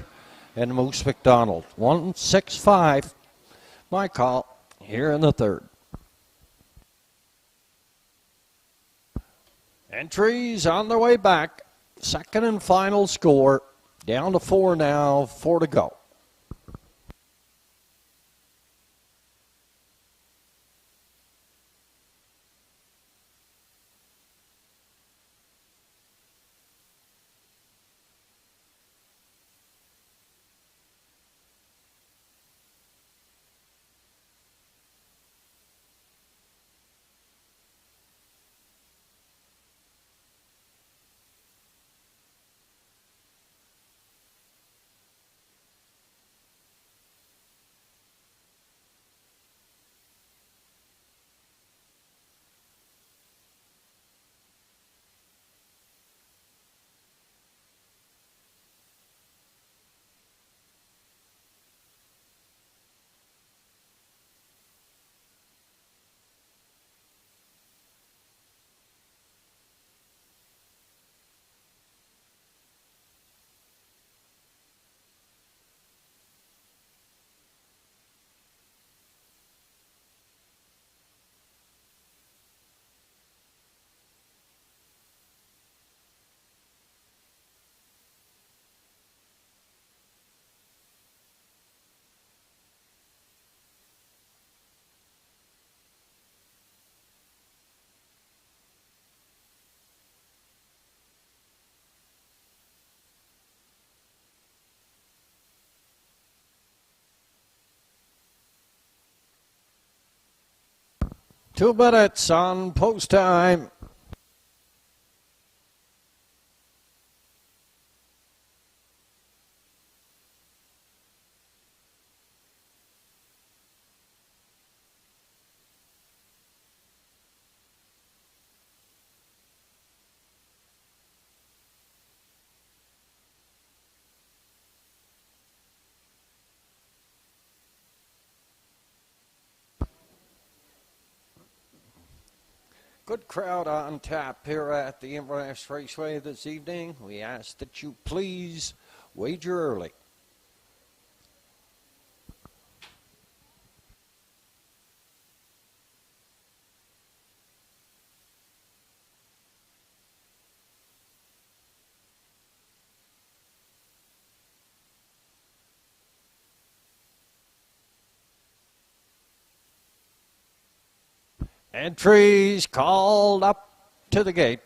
and Moose McDonald. 1, 6, 5. My call here in the third. Entries on their way back. Second and final score. Down to 4 now. 4 to go. Two minutes on post time. Good crowd on tap here at the Inverness Raceway this evening. We ask that you please wager early. Entries called up to the gate.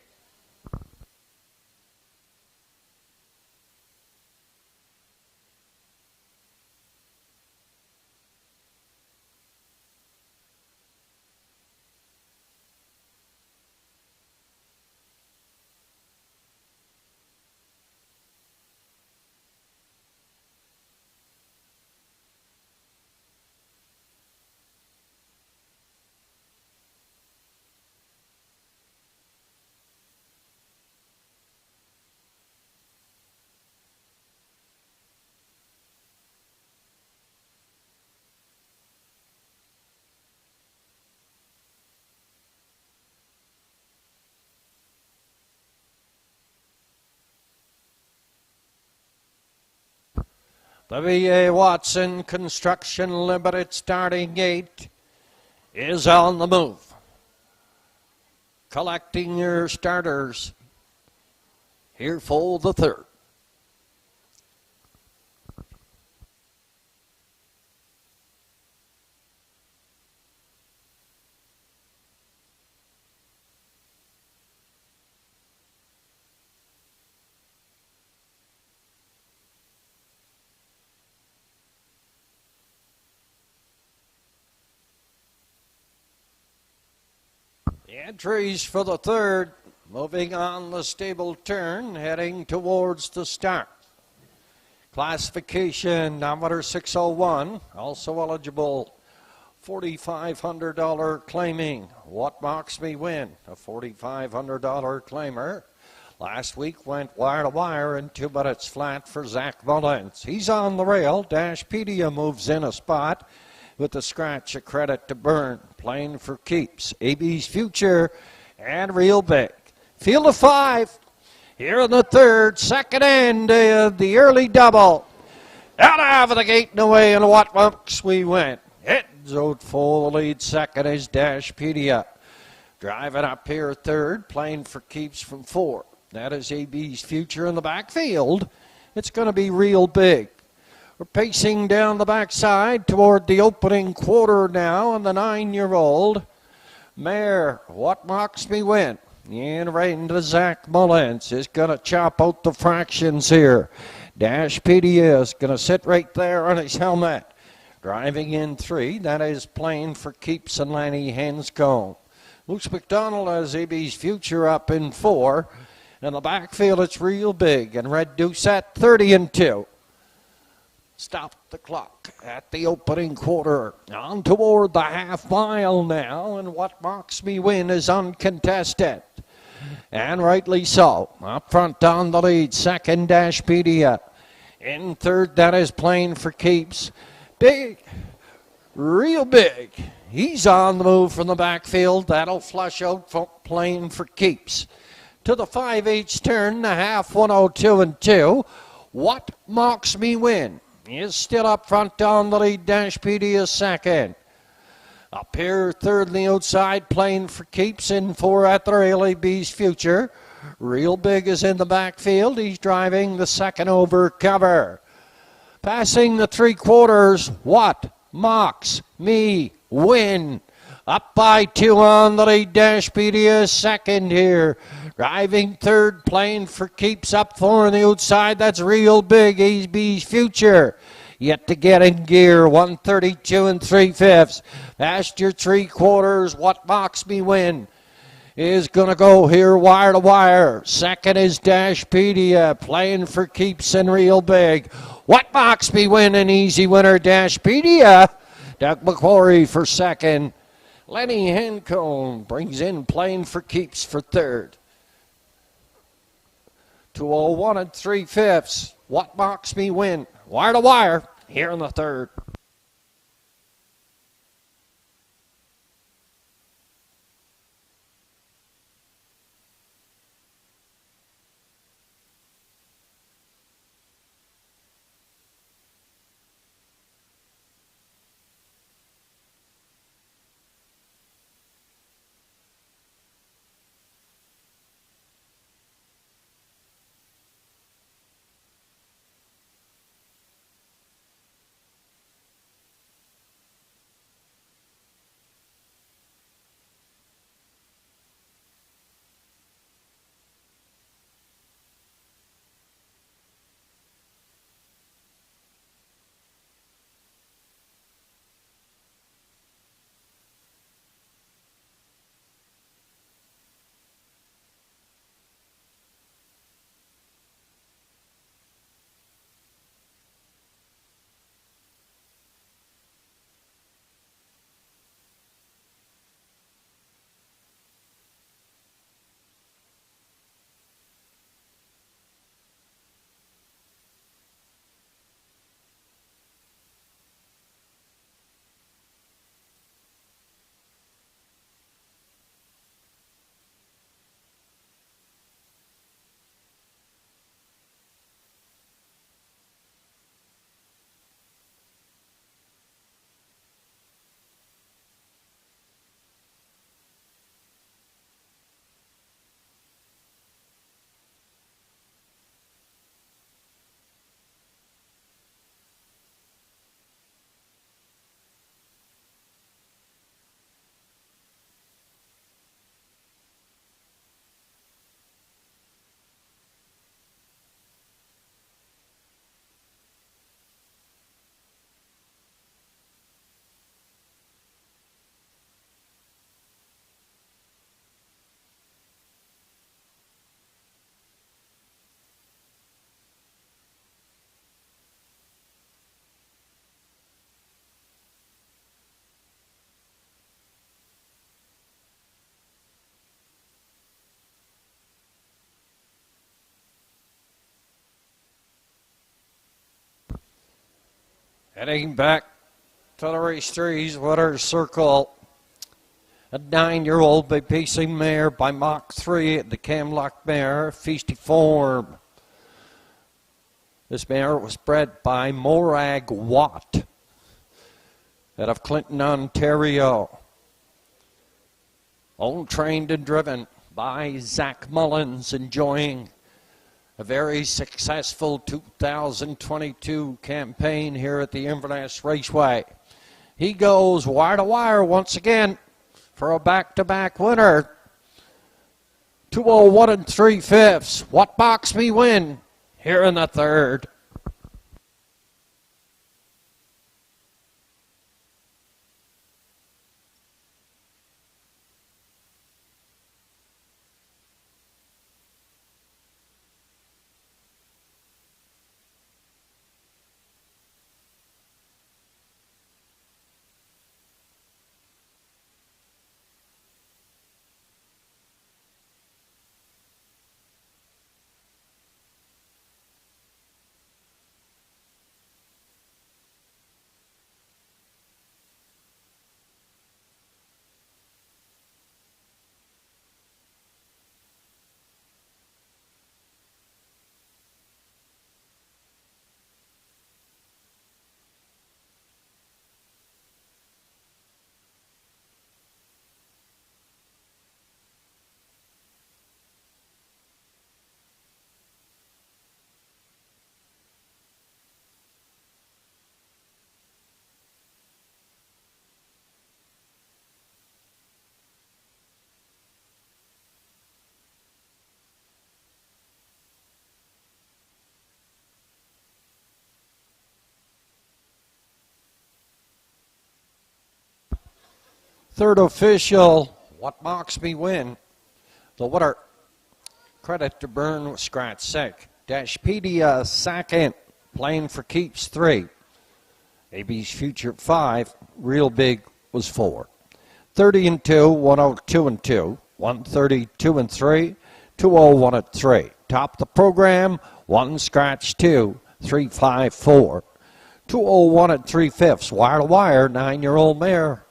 The V.A. Watson Construction Limited starting gate is on the move. Collecting your starters here for the third. The entries for the third, moving on the stable turn, heading towards the start. Classification number 601, also eligible $4,500 claiming. What Marks Me Win, a $4,500 claimer. Last week went wire to wire in 2 minutes flat for Zach Mullins. He's on the rail. Dashpedia moves in a spot with the scratch, a credit to Byrne, playing for keeps. AB's Future and Real Big. Field of 5 here in the third, second end of the early double. Out of the gate and away, and What Marks We Win. Heads out full, the lead second is Dashpedia. Driving up here third, playing for keeps from 4. That is AB's Future in the backfield. It's going to be Real Big. We're pacing down the backside toward the opening quarter now, and the 9-year-old mare, What Marks Me Win, and right into Zach Mullins, is going to chop out the fractions here. Dashpedia is going to sit right there on his helmet. Driving in 3, that is playing for keeps and Lanny Hanscombe. Luce McDonald has AB's Future up in 4. In the backfield, it's Real Big, and Red Deuce at 30-2. Stop the clock at the opening quarter. On toward the half mile now, and What Marks Me Win is uncontested. And rightly so. Up front on the lead, second Dashpedia. In third, that is playing for keeps. Big, Real Big. He's on the move from the backfield. That'll flush out for playing for keeps. To the 5/8 turn, the half 102-2. What Marks Me Win is still up front on the lead. Dashpedia second. Up here, third on the outside, playing for keeps in 4 at the rail, AB's Future. Real Big is in the backfield. He's driving the second over cover. Passing the 3/4, What Marks Me Win. Up by 2 on the lead. Dashpedia second here. Driving third, playing for keeps up 4 on the outside. That's Real Big, AB's Future. Yet to get in gear, 132 3/5. Past your 3/4, What Marks Me Win is going to go here wire to wire. Second is Dashpedia, playing for keeps and Real Big. What Marks Me Win, an easy winner, Dashpedia. Doug McQuarrie for second. Lenny Hanscombe brings in playing for keeps for third. 201 3/5. What Marks Me Win, wire to wire here in the third. Heading back to the race threes, winner's circle. A 9-year-old by pacing mare by Mach 3 at the Camlock mare, Feisty Form. This mare was bred by Morag Watt out of Clinton, Ontario. Owned, trained, and driven by Zach Mullins, enjoying a very successful 2022 campaign here at the Inverness Raceway. He goes wire to wire once again for a back-to-back winner. 201 3/5. What box me win here in the third? Third official, what box me win? The winner, credit to Byrne with scratch sick. Dashpedia second, playing for keeps 3. AB's future 5, real big was 4. 30 and 2, 102 and 2, 132 and 3, 201 at 3. Top the program, 1 scratch 2, 354. 201 at 3/5. Wire to wire, 9-year-old mare.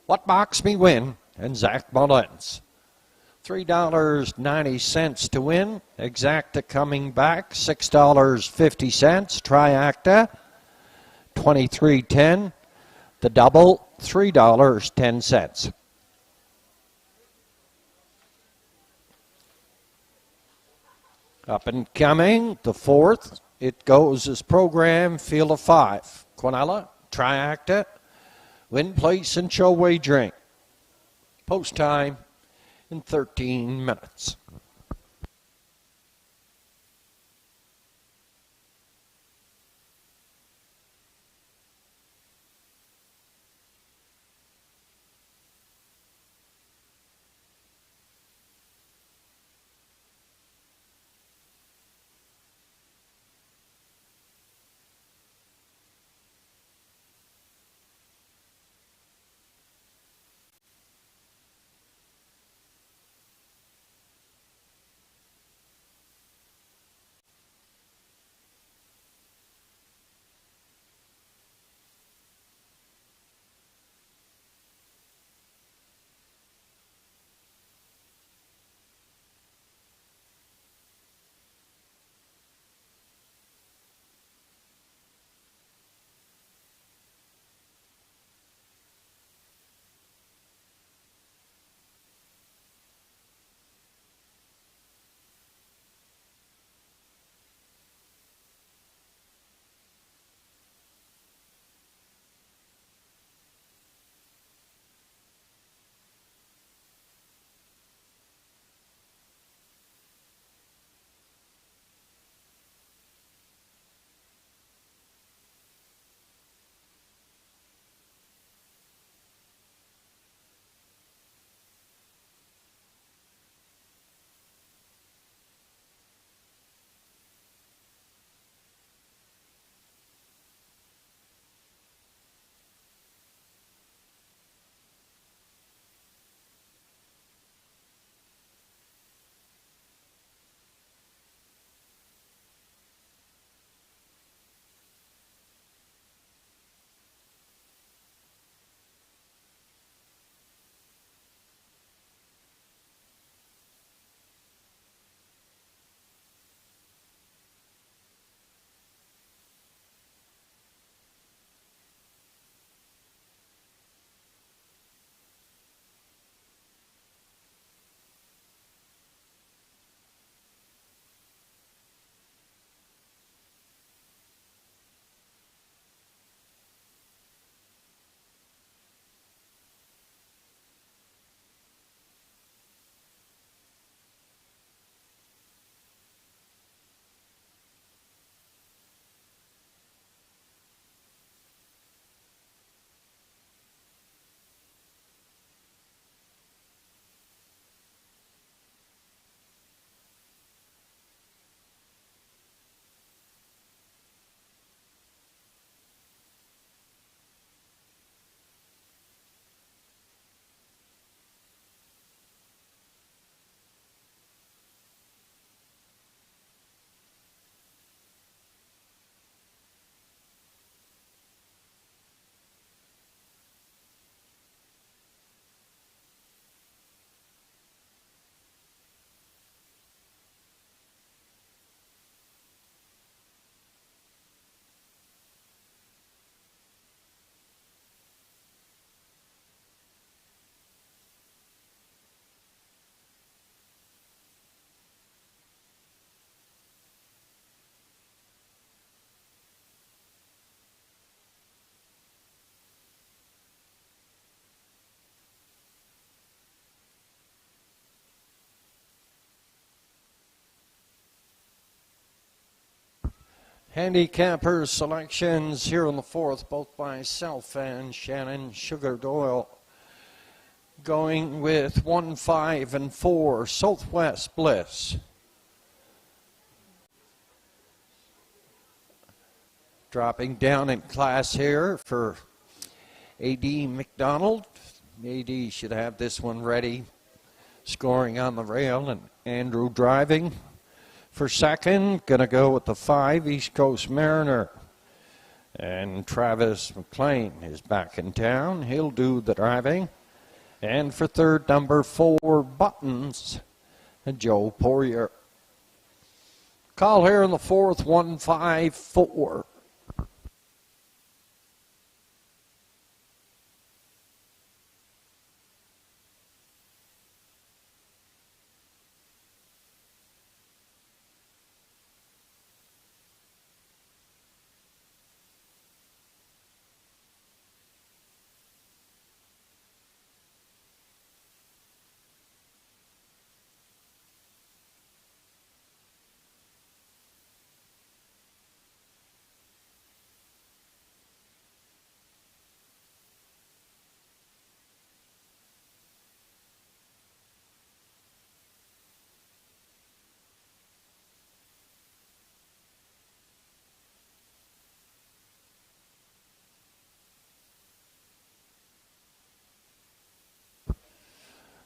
What box me win? And Zach Mullins. $3.90 to win. Exacta coming back, $6.50. Triacta, $23.10. The double, $3.10. Up and coming, the fourth. It goes as program, field of 5. Quinella, Triacta, win, place, and show wagering. Post time in 13 minutes. Handicapper selections here in the fourth, both by myself and Shannon Sugar Doyle. Going with 1, 5, and 4, Southwest Bliss. Dropping down in class here for A.D. McDonald. A.D. should have this one ready. Scoring on the rail, and Andrew driving. For second, going to go with the 5, East Coast Mariner. And Travis McLean is back in town. He'll do the driving. And for third, number 4, Buttons, and Joe Poirier. Call here in the fourth, 1, 5, 4.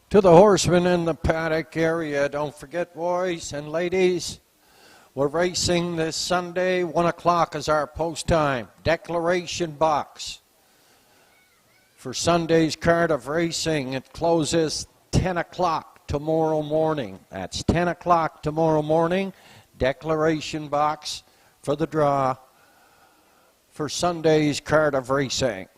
To the horsemen in the paddock area, don't forget, boys and ladies, we're racing this Sunday. 1 o'clock is our post time. Declaration box for Sunday's card of racing. It closes 10 o'clock tomorrow morning. That's 10 o'clock tomorrow morning. Declaration box for the draw for Sunday's card of racing.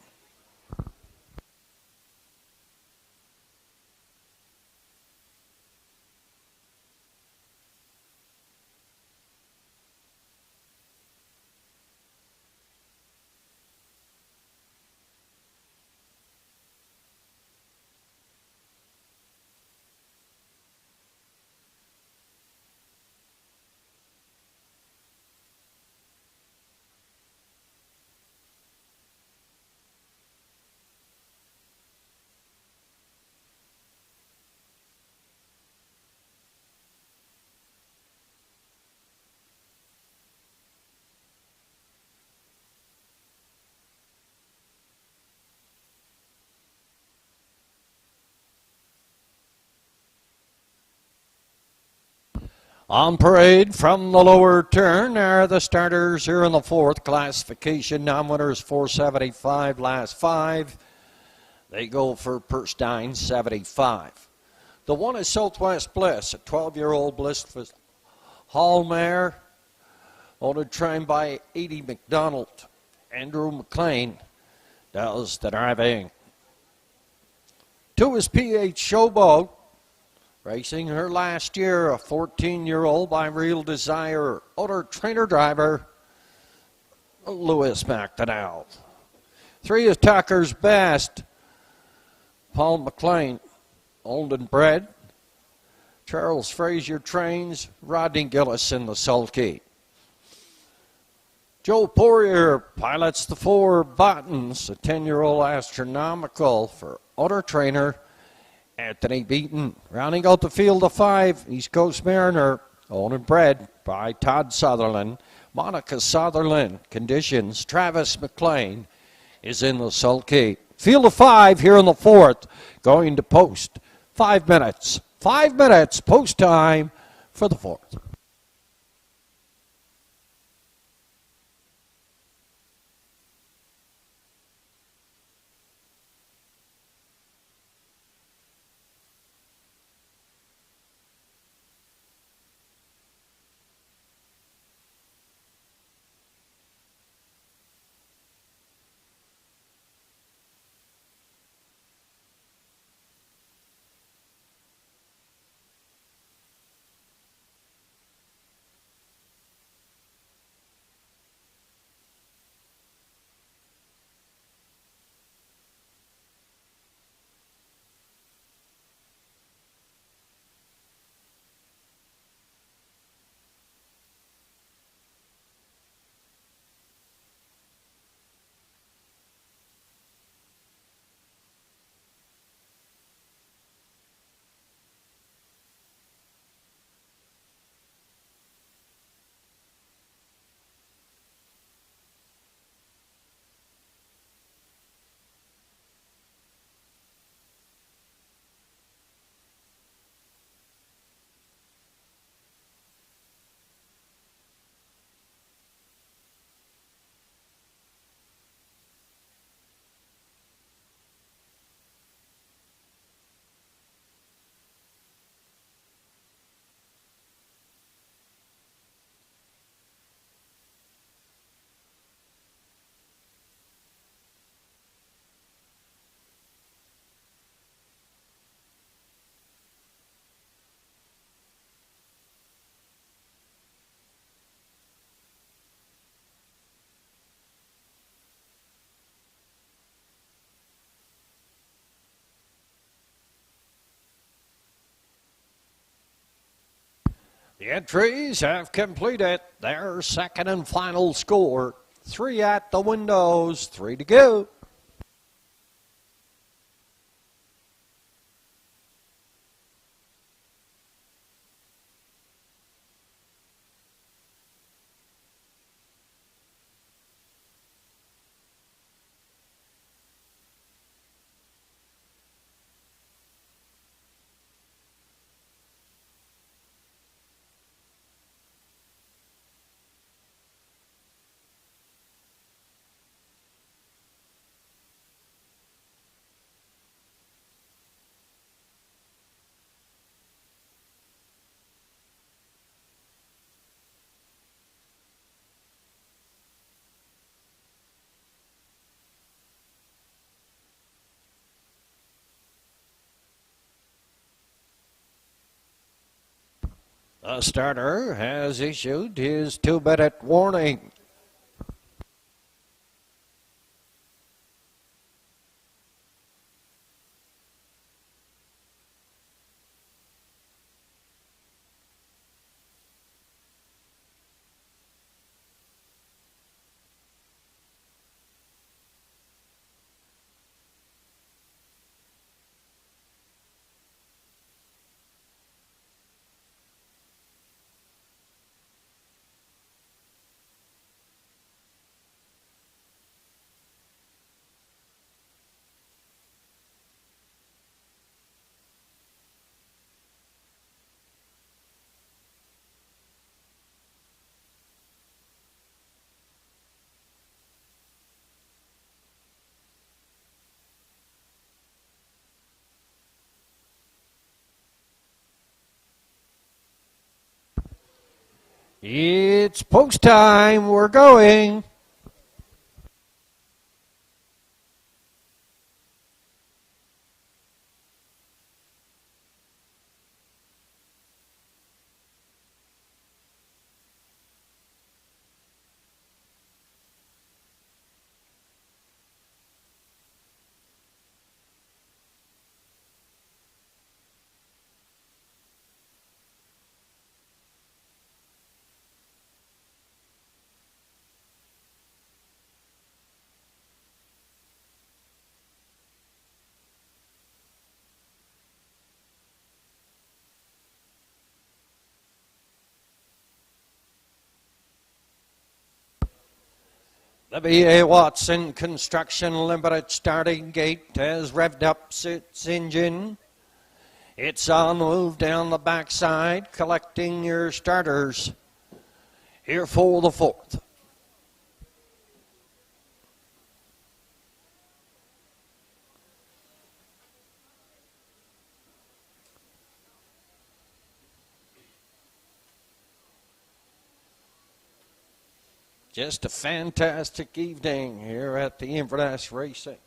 On parade from the lower turn are the starters here in the fourth classification. Non-winners 475, last 5. They go for purse dine 75. The one is Southwest Bliss, a 12-year-old Bliss Hall mare, owned trained by A.D. McDonald. Andrew McLean does the driving. 2 is P.H. Showboat. Racing her last year, a 14-year-old by Real Desire. Owner, trainer, driver, Lewis McDonald. 3 is Tucker's Best. Paul McLean, owned and bred. Charles Frazier trains. Rodney Gillis in the sulky. Joe Poirier pilots the 4, Buttons, a 10-year-old astronomical for owner, trainer, Anthony Beaton. Rounding out the field of 5, East Coast Mariner, owned and bred by Todd Sutherland. Monica Sutherland conditions. Travis McLean is in the sulky. Field of 5 here in the fourth, going to post. 5 minutes. 5 minutes post time for the fourth. The entries have completed their second and final score. 3 at the windows, 3 to go. The starter has issued his 2-minute warning. It's post time. We're going. The B.A. Watson Construction Limited starting gate has revved up its engine. It's on the move down the backside, collecting your starters here for the 4th. Just a fantastic evening here at the Inverness Racing.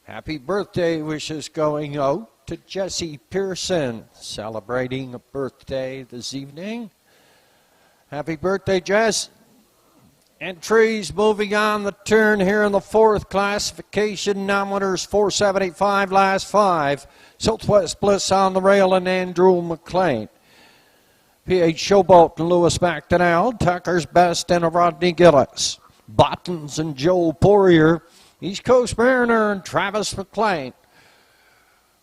Happy birthday wishes going out to Jesse Pearson, celebrating a birthday this evening. Happy birthday, Jess. Entries moving on the turn here in the 4th classification. Nominators 475, last 5. Southwest Bliss on the rail and Andrew McLean. P.H. Showboat and Lewis McDonnell, Tucker's Best and Rodney Gillis. Bottons and Joe Poirier, East Coast Mariner and Travis McLean.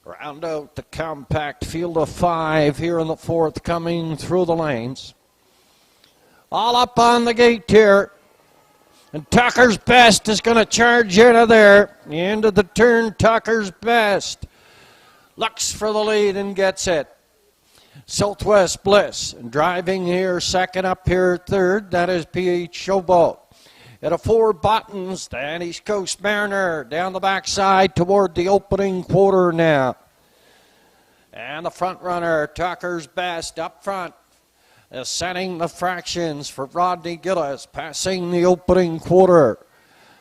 Round out the compact field of 5 here in the 4th, coming through the lanes. All up on the gate here. And Tucker's Best is going to charge into there. The end of the turn, Tucker's Best looks for the lead and gets it. Southwest Bliss driving here, second up here, 3rd. That is P.H. Showboat. At a 4 Buttons, then East Coast Mariner down the backside toward the opening quarter now. And the front runner, Tucker's Best, up front, setting the fractions for Rodney Gillis, passing the opening quarter.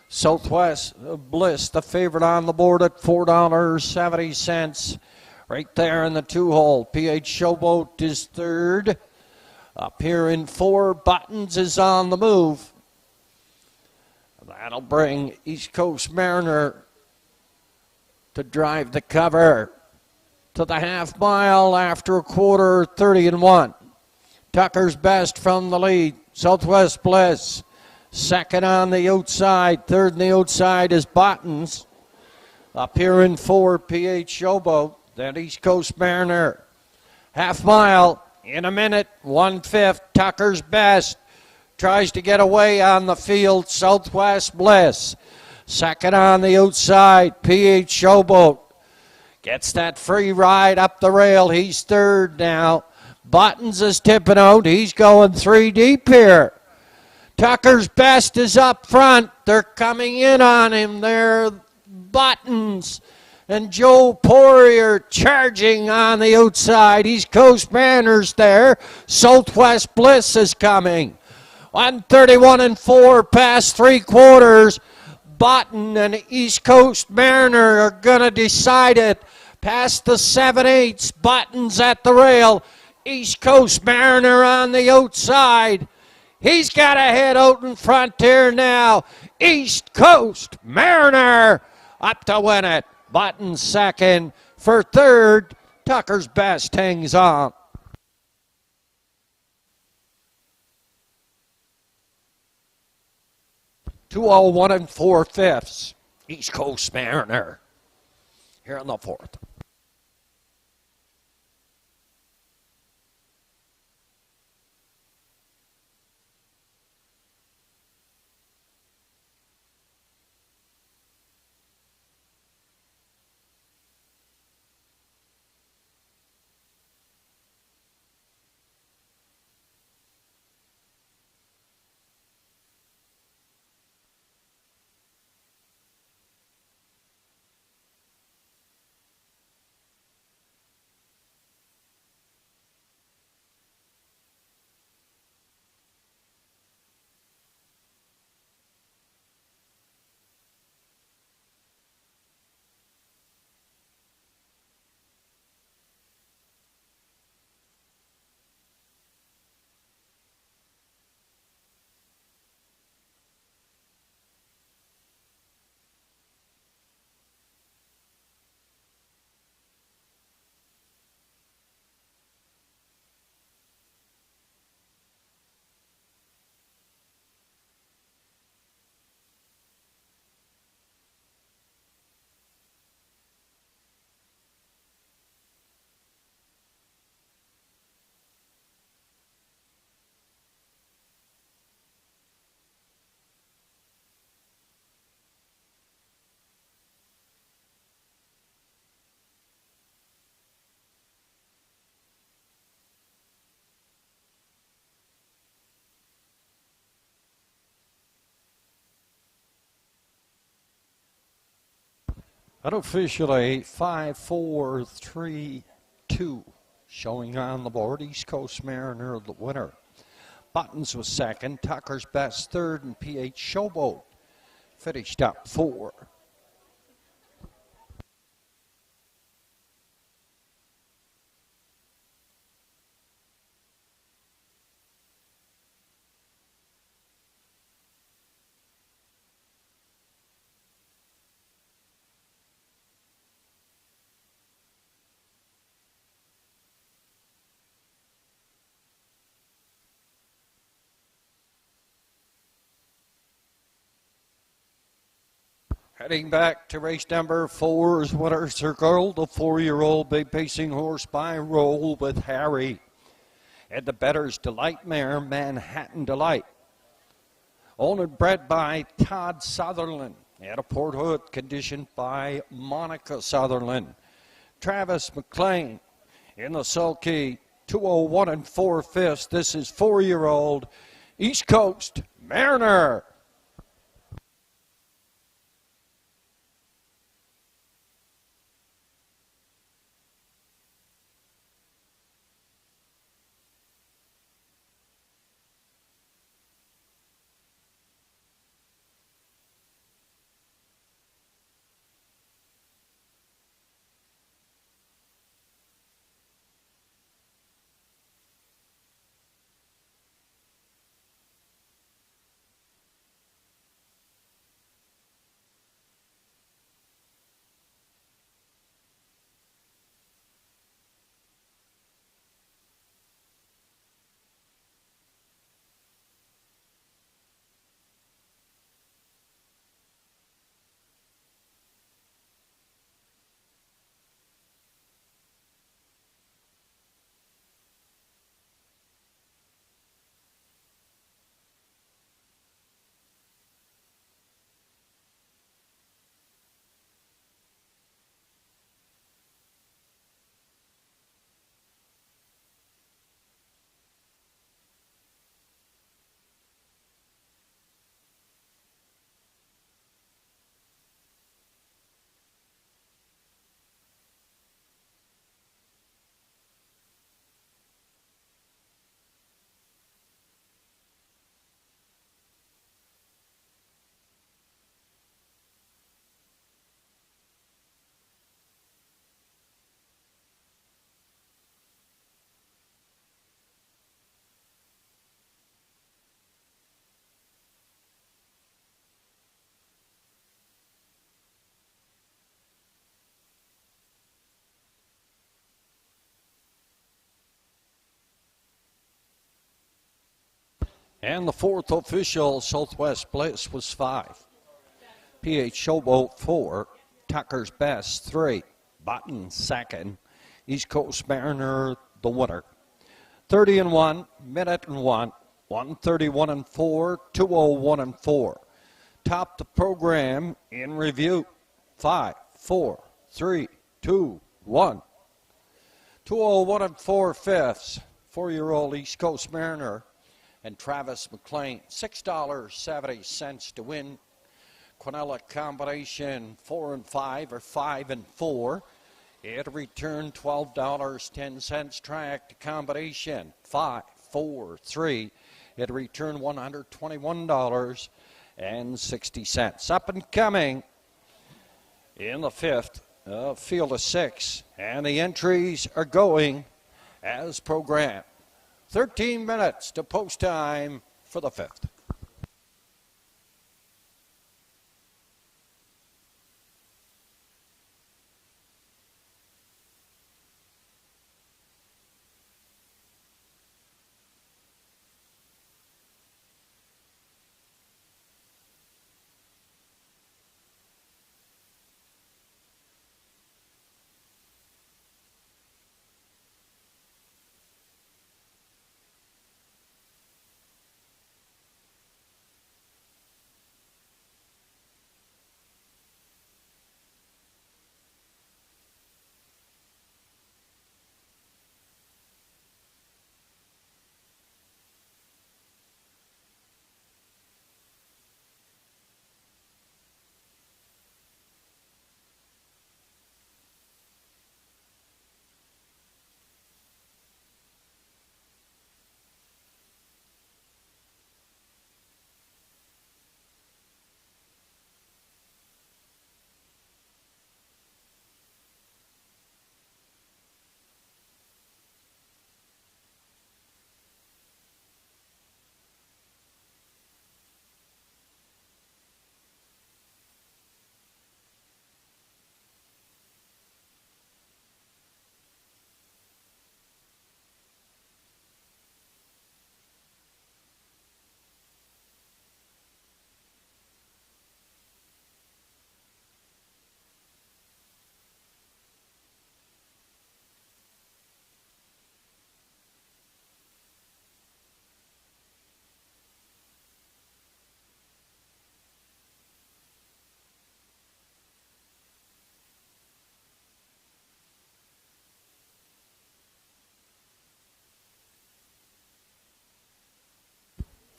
Southwest Bliss, the favorite on the board at $4.70. Right there in the 2-hole. P.H. Showboat is 3rd. Up here in 4, Buttons is on the move. That'll bring East Coast Mariner to drive the cover. to the half mile after a quarter, 30-1. Tucker's Best from the lead. Southwest Bliss second on the outside. Third on the outside is Bottens. Up here in four, PH Showboat. Then East Coast Mariner. Half mile in a minute, 1/5. Tucker's Best tries to get away on the field. Southwest Bliss. Second on the outside, PH Showboat. Gets that free ride up the rail. He's third now. Buttons is tipping out. He's going 3 deep here. Tucker's Best is up front. They're coming in on him. They're Buttons and Joe Poirier charging on the outside. East Coast Mariners there. Southwest Bliss is coming. 1:31-4 past 3/4. Button and East Coast Mariner are going to decide it. Past the 7/8. Buttons at the rail. East Coast Mariner on the outside. He's got a head out in front here now. East Coast Mariner up to win it. Button second. For third, Tucker's Best hangs on. .201 4/5. East Coast Mariner here in the fourth. Unofficially 5-4-3-2 showing on the board. East Coast Mariner the winner. Buttons was second. Tucker's Best third, and PH Showboat finished up 4. Heading back to race number 4's winner circle, the 4-year-old big pacing horse by Roll with Harry. And the better's Delight mare, Manhattan Delight. Owned and bred by Todd Sutherland. At a Port Hood, conditioned by Monica Sutherland. Travis McLean in the sulky 201 4/5. This is 4-year-old East Coast Mariner. And the fourth official, Southwest Bliss, was 5. PH Showboat 4. Tucker's Best 3. Button second. East Coast Mariner the winner. 30-1, minute and 1. 131-4, 201-4. Top the program in review. 5, 4, 3, 2, 1. 201 4/5. 4-year-old East Coast Mariner and Travis McLean. $6.70 to win. Quinella combination 4 and 5 or 5 and 4. It returned $12.10. Track to combination 5, 4, 3. It returned $121.60. Up and coming in the fifth, field of 6. And the entries are going as programmed. 13 minutes to post time for the fifth.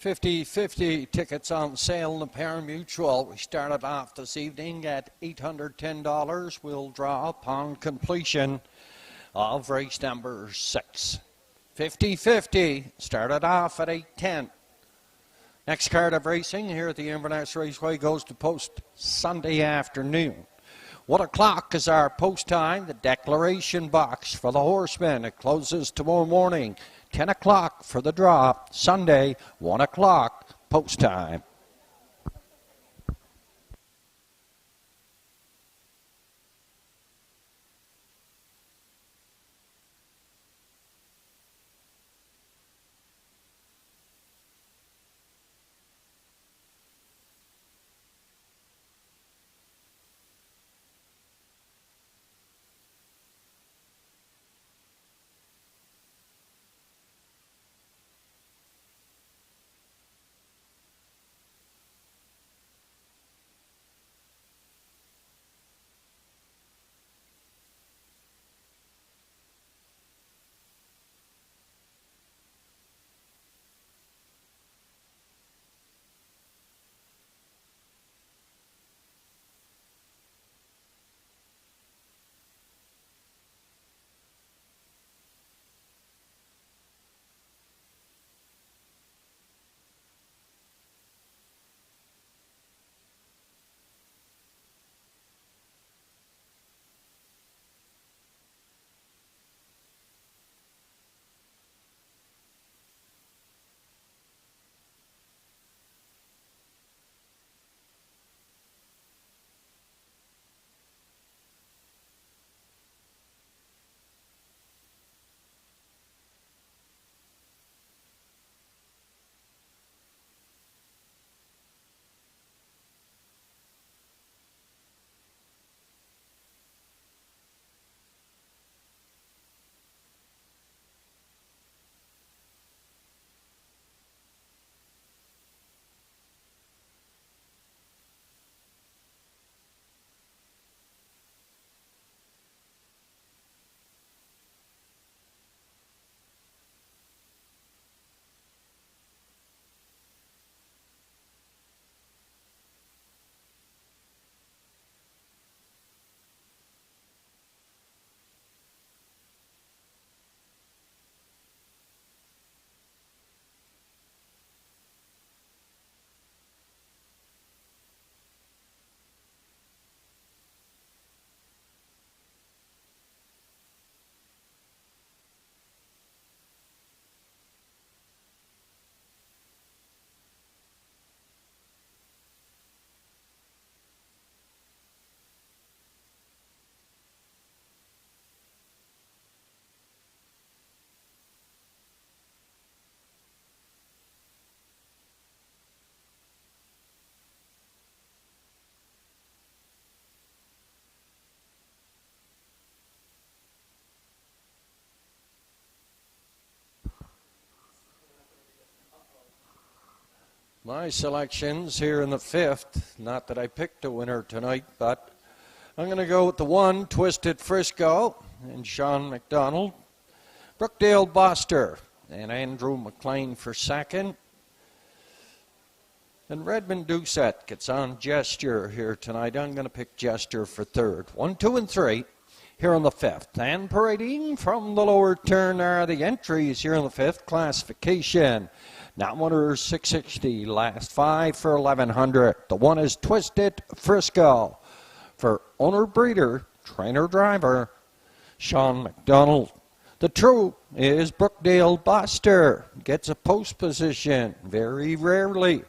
$50 tickets on sale in the pari-mutuel. We started off this evening at $810. We'll draw upon completion of race number 6. 50-50 started off at $810. Next card of racing here at the Inverness Raceway goes to post Sunday afternoon. 1 o'clock is our post time, the declaration box for the horsemen. It closes tomorrow morning. 10 o'clock for the draw. Sunday, 1 o'clock, post time. My selections here in the fifth, not that I picked a winner tonight, but I'm going to go with the 1, Twisted Frisco, and Sean McDonald. Brookdale Buster and Andrew McLean for second. And Redmond Doucette gets on Gesture here tonight. I'm going to pick Gesture for third. 1, 2, and 3 here on the fifth. And parading from the lower turn are the entries here in the fifth classification. Now winner 660, last 5 for 1100. The 1 is Twisted Frisco. For owner breeder, trainer driver, Sean McDonald. The 2 is Brookdale Buster. Gets a post position very rarely.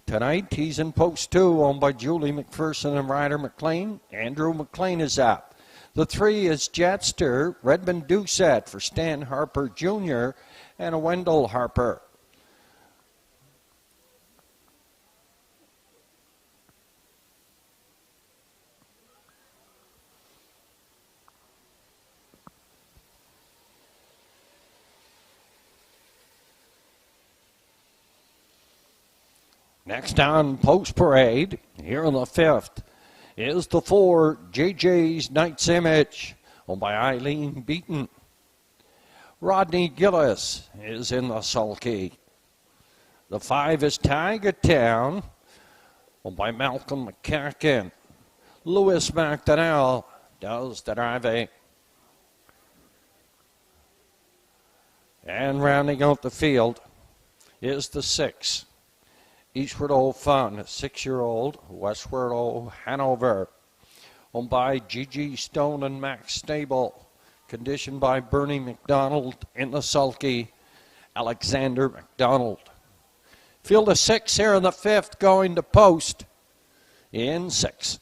Tonight he's in post 2, owned by Julie McPherson and Ryder McLean. Andrew McLean is up. The 3 is Jetster, Redmond Doucette for Stan Harper Jr. and a Wendell Harper. Next on Post Parade, here in the fifth, is the 4, JJ's Knight's Image, owned by Eileen Beaton. Rodney Gillis is in the sulky. The 5 is Tiger Town, owned by Malcolm McCacken. Louis McDonnell does the driving. And rounding out the field is the 6. Eastward Old Fun, 6-year-old, Westward Old Hanover, owned by Gigi Stone and Max Stable, conditioned by Bernie McDonald in the sulky, Alexander McDonald. Field of 6 here in the fifth, going to post in 6.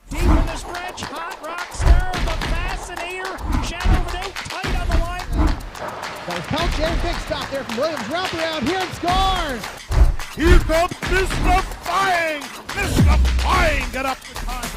Deep in the stretch, Hot Rock Star, the Fascinator, Shadow of a Doubt, tight on the line. Got a punch and big stop there from Williams. Wraparound here and scores! Here comes Mr. Flying! Mr. Flying got up the time.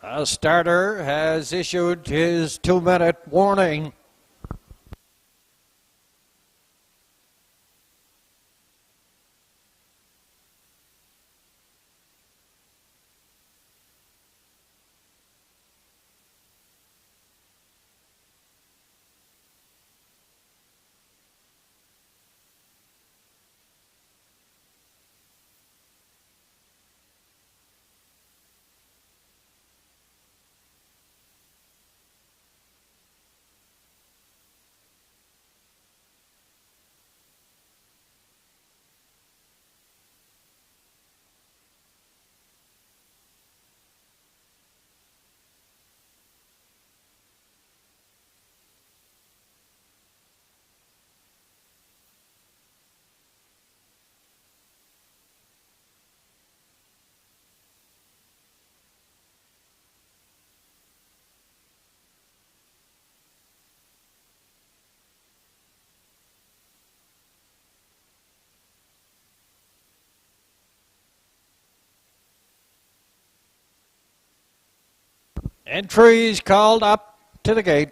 A starter has issued his 2-minute warning. Entries called up to the gate.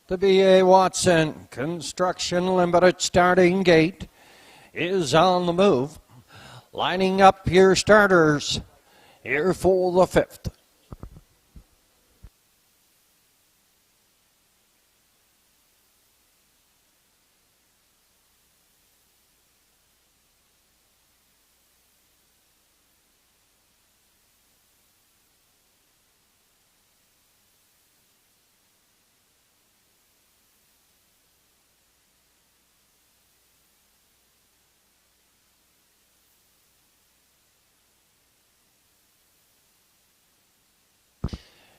The B.A. Watson Construction Limited starting gate is on the move. Lining up your starters here for the 5th.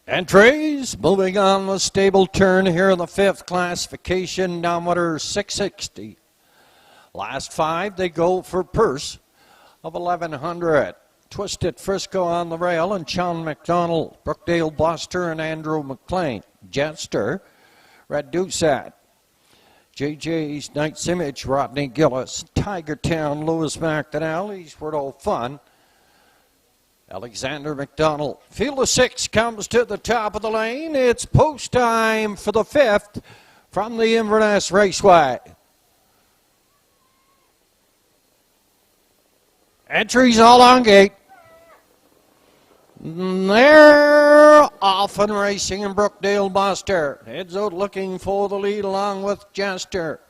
Entries moving on the stable turn here in the 5th classification, diameter 660. Last 5, they go for purse of 1,100. Twisted Frisco on the rail, and Sean McDonald, Brookdale Buster, and Andrew McLean. Jetster, Red Doucette, JJ's Knight's Image, Rodney Gillis, Tiger Town, Lewis McDonnell, Eastward Old Fun, Alexander McDonald. Field of 6 comes to the top of the lane. It's post time for the 5th from the Inverness Raceway. Entries all on gate. They're off and racing in Brookdale Buster. Heads out looking for the lead along with Jester.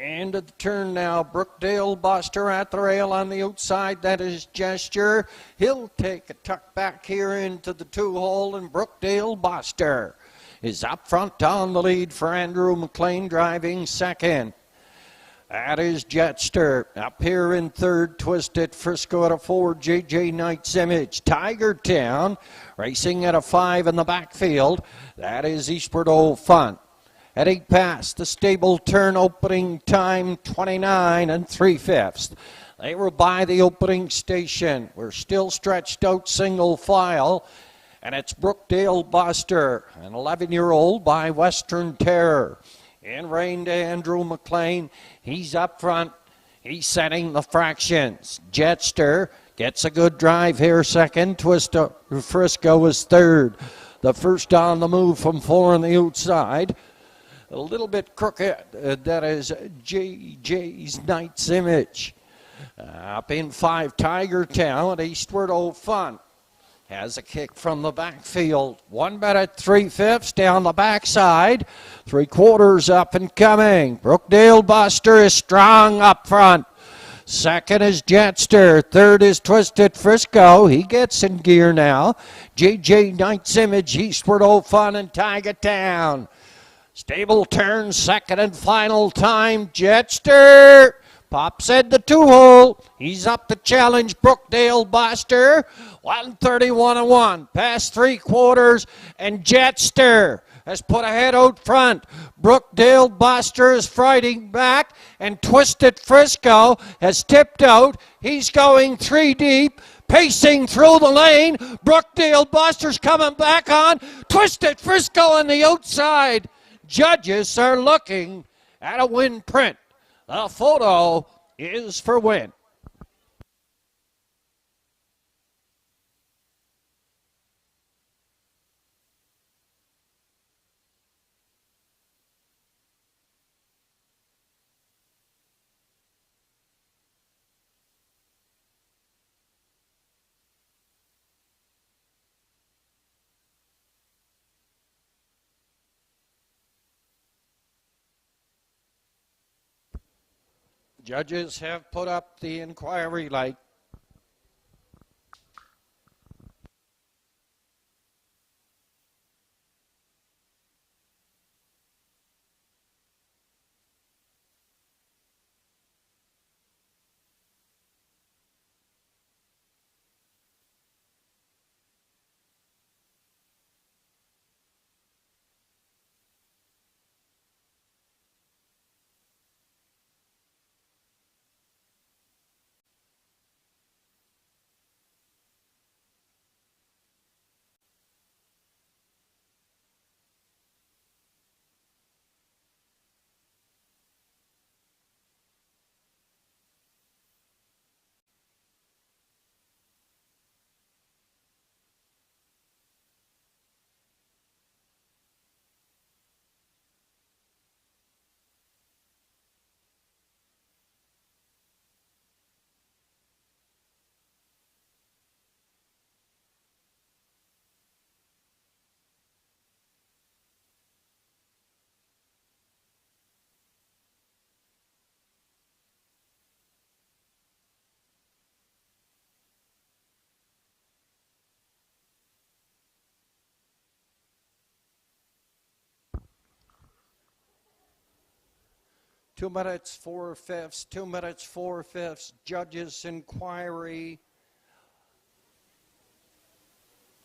Into the turn now, Brookdale Buster at the rail on the outside. That is Gesture. He'll take a tuck back here into the 2-hole, and Brookdale Buster is up front on the lead for Andrew McLean driving second. That is Jetster. Up here in 3rd, Twisted Frisco at a 4, JJ Knight's Image. Tiger Town racing at a 5 in the backfield. That is Eastward Old Fun. Heading past the stable turn, opening time 29 3/5. They were by the opening station. We're still stretched out single file, and it's Brookdale Buster, an 11-year-old by Western Terror. In rein to Andrew McLean. He's up front. He's setting the fractions. Jetster gets a good drive here second. Twister Frisco is 3rd. The first on the move from 4 on the outside. A little bit crooked, that is JJ's Knight's Image. Up in 5, Tiger Town, Eastward Old Fun. Has a kick from the backfield. 1 minute 3/5 down the backside. 3/4 up and coming. Brookdale Buster is strong up front. Second is Jetster. 3rd is Twisted Frisco. He gets in gear now. JJ Knight's Image, Eastward Old Fun, and Tiger Town. Stable turn, second and final time. Jetster Pops at the 2-hole. He's up to challenge Brookdale Buster. 131-1. Past 3/4, and Jetster has put ahead out front. Brookdale Buster is fighting back, and Twisted Frisco has tipped out. He's going 3 deep. Pacing through the lane. Brookdale Buster's coming back on. Twisted Frisco on the outside. Judges are looking at a win print. The photo is for win. Judges have put up the inquiry light. Two minutes, 4/5. 2 minutes, 4/5. Judges' inquiry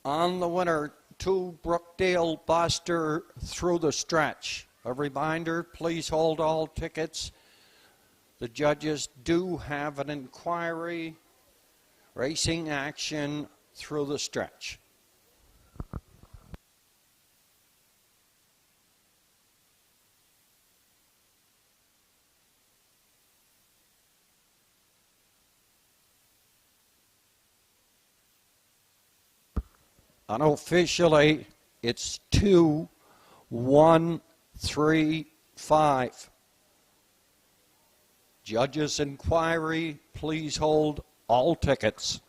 on the winner, to Brookdale Buster through the stretch. A reminder, please hold all tickets. The judges do have an inquiry, racing action through the stretch. Unofficially, it's 2, 1, 3, 5. Judges' inquiry, please hold all tickets.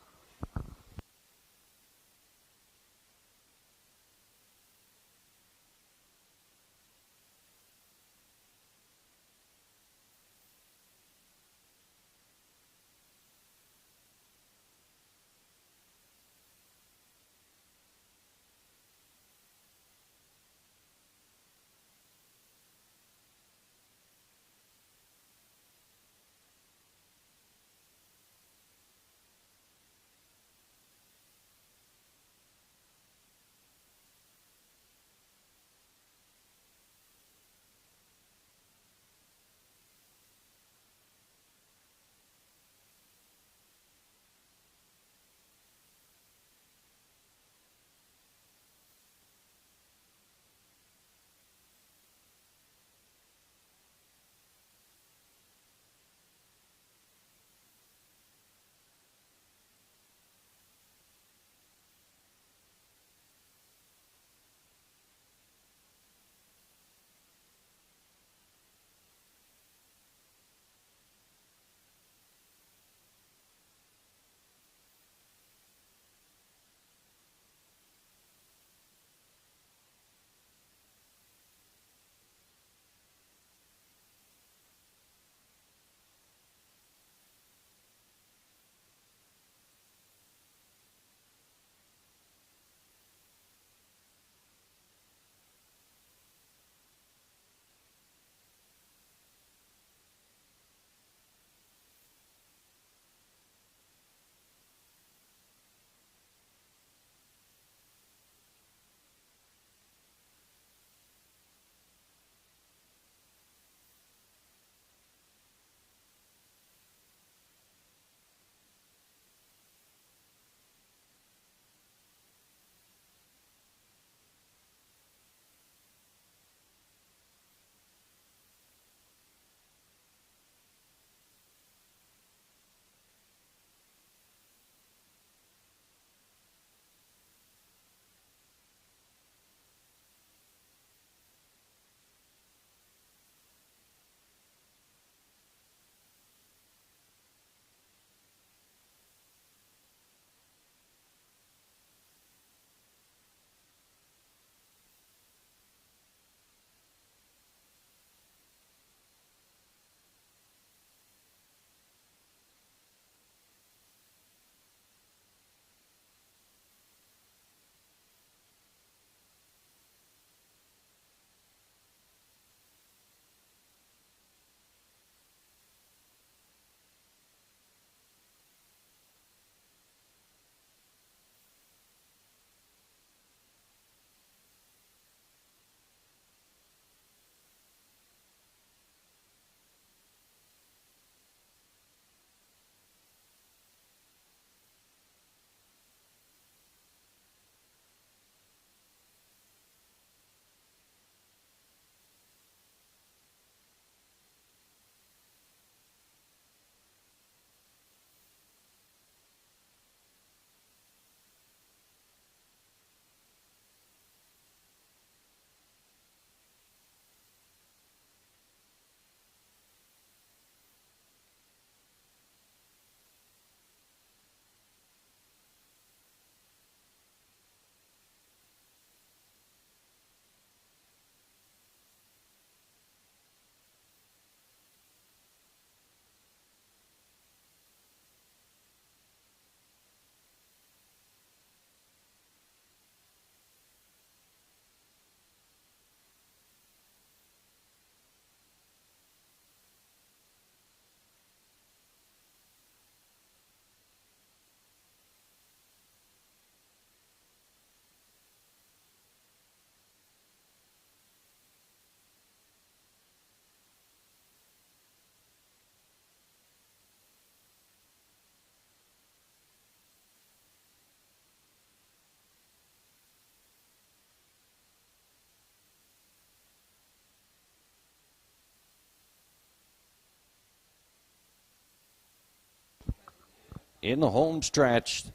In the home stretch,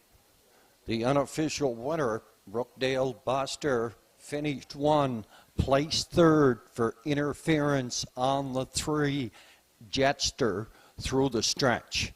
the unofficial winner, Brookdale Buster, finished one, placed third for interference on the 3, Jetster, through the stretch.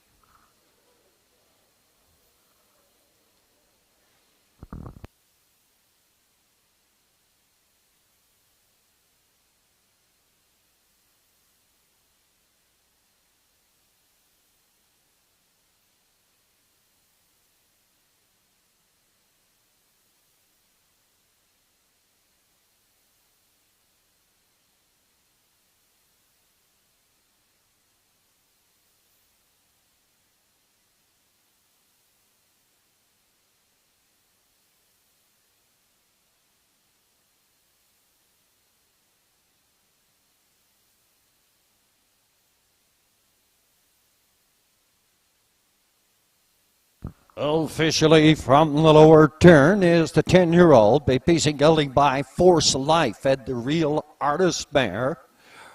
Officially from the lower turn is the 10-year-old, basically by Force Life at the Real Artist Mare,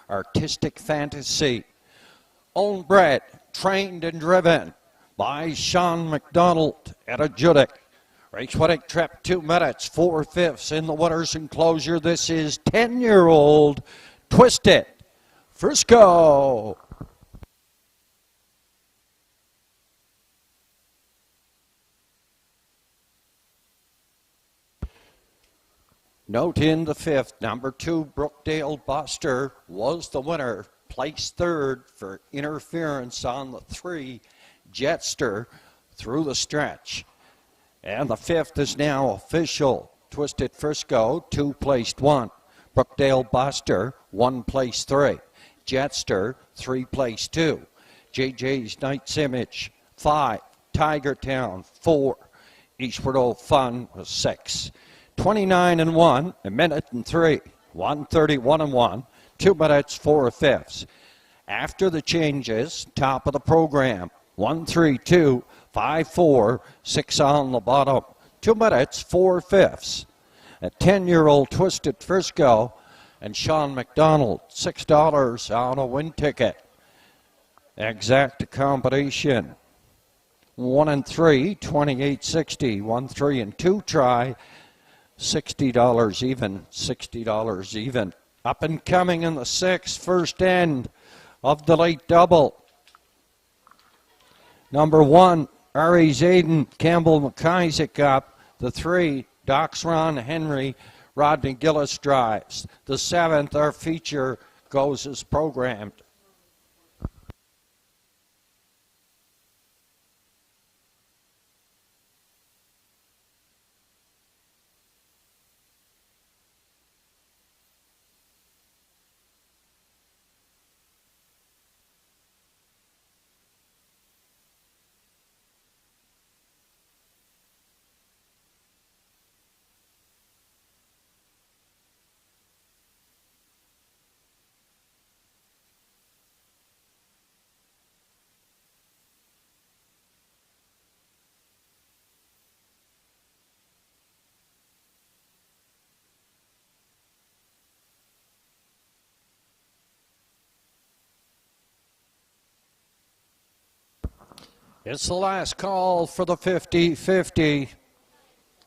Artistic Fantasy. Owned, bred, trained and driven by Sean McDonald at a Judic. Raceway trip 2 minutes, 4/5 in the winner's enclosure. This is 10-year-old Twisted Frisco. Note in the 5th, number 2, Brookdale Buster was the winner, placed third for interference on the 3, Jetster, through the stretch. And the 5th is now official. Twisted Frisco, 2 placed 1. Brookdale Buster, 1 placed 3. Jetster, 3 placed 2. JJ's Knight's Image, 5. Tiger Town, 4. Eastward Old Fun was 6. 29 and 1, a minute and 3, 1:31 and 1, 2 minutes 4/5. After the changes, top of the program, 1:32, 5:4, 6 on the bottom, 2 minutes 4/5. A 10-year-old Twisted Frisco and Sean McDonald, $6 on a win ticket. Exact combination. 1 and 3, 28.60. 1, 3, and 2 try. $60 even, $60 even. Up and coming in the 6th, first end of the late double. Number 1, Aries Aiden, Campbell McIsaac up. The 3, Docs Ron Henry, Rodney Gillis drives. The 7th, our feature, goes as programmed. It's the last call for the 50-50.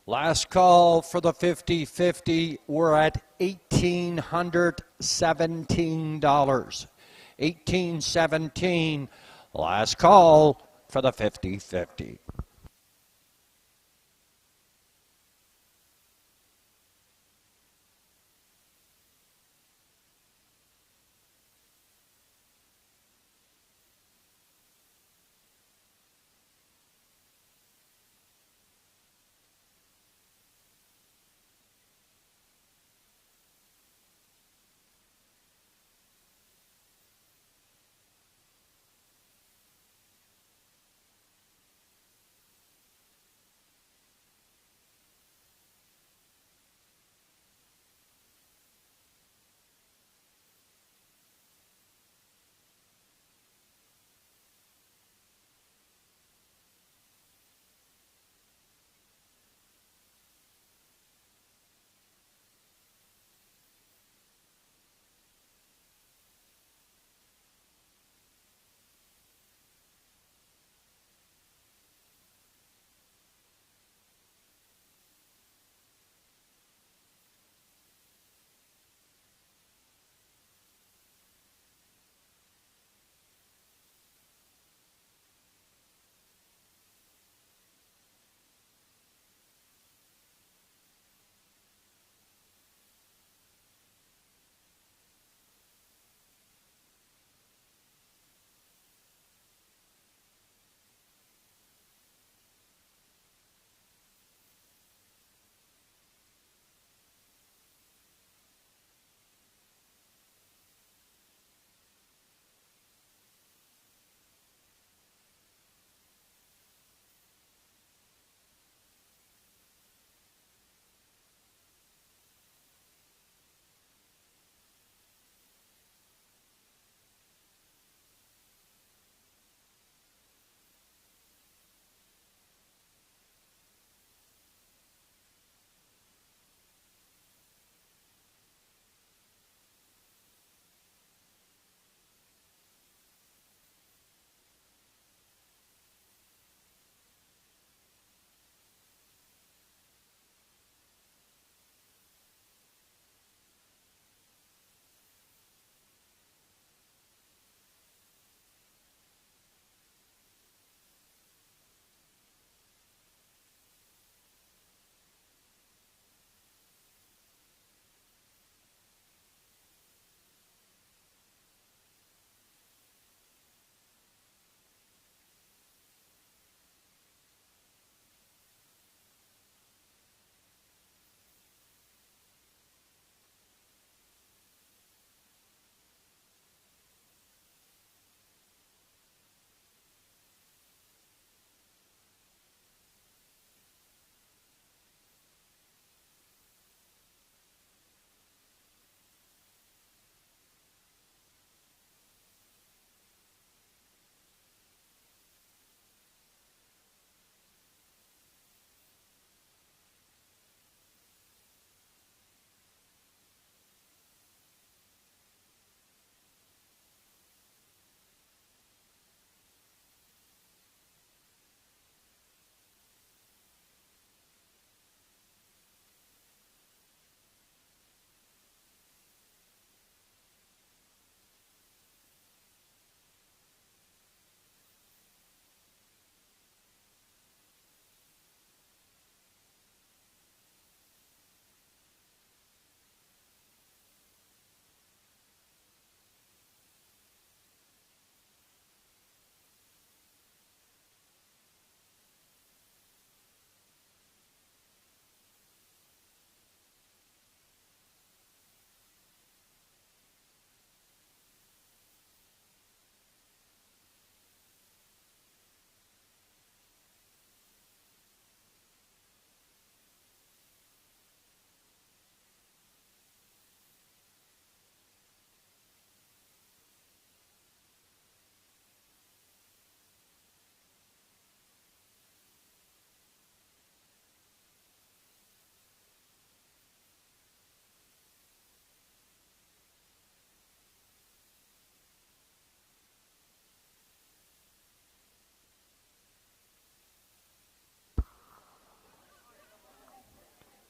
Last call for the 50-50. We're at $1,817. $1,817. Last call for the 50-50.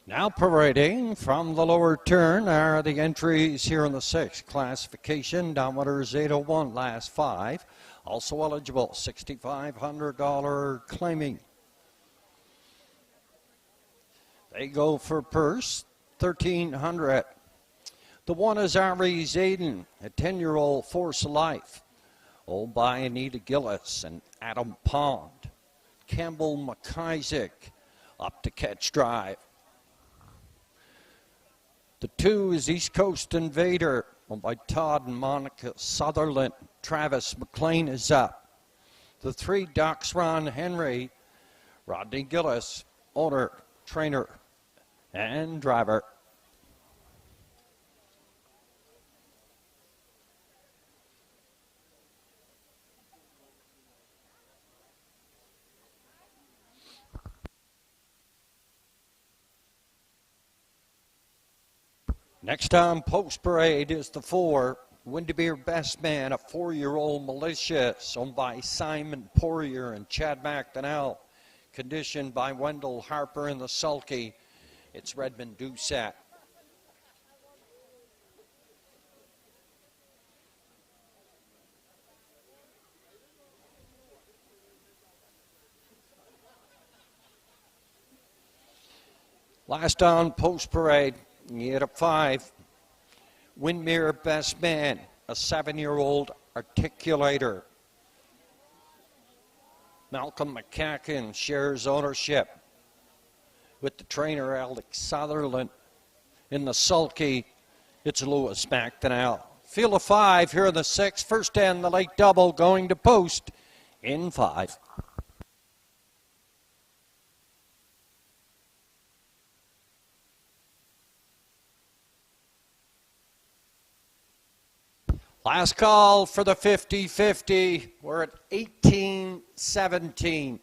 Now parading from the lower turn are the entries here in the 6th classification. Downwaters 801, last 5. Also eligible, $6,500 claiming. They go for purse, $1,300. The 1 is Aries Aiden, a 10-year-old force of life, owned by Anita Gillis and Adam Pond. Campbell McIsaac up to catch drive. The 2 is East Coast Invader, owned by Todd and Monica Sutherland. Travis McLean is up. The 3, Docs Ron Henry, Rodney Gillis, owner, trainer, and driver. Next on post parade is the 4, Windermere Best Man, a 4-year-old militia, owned by Simon Poirier and Chad McDonnell. Conditioned by Wendell Harper in the sulky. It's Redmond Doucette. Last on post parade, you get a 5, Windermere Best Man, a 7-year-old articulator. Malcolm McCacken shares ownership with the trainer Alex Sutherland. In the sulky, it's Lewis McDonnell. Field of 5 here in the 6th. First and the late double going to post in 5. Last call for the 50-50. We're at 18-17.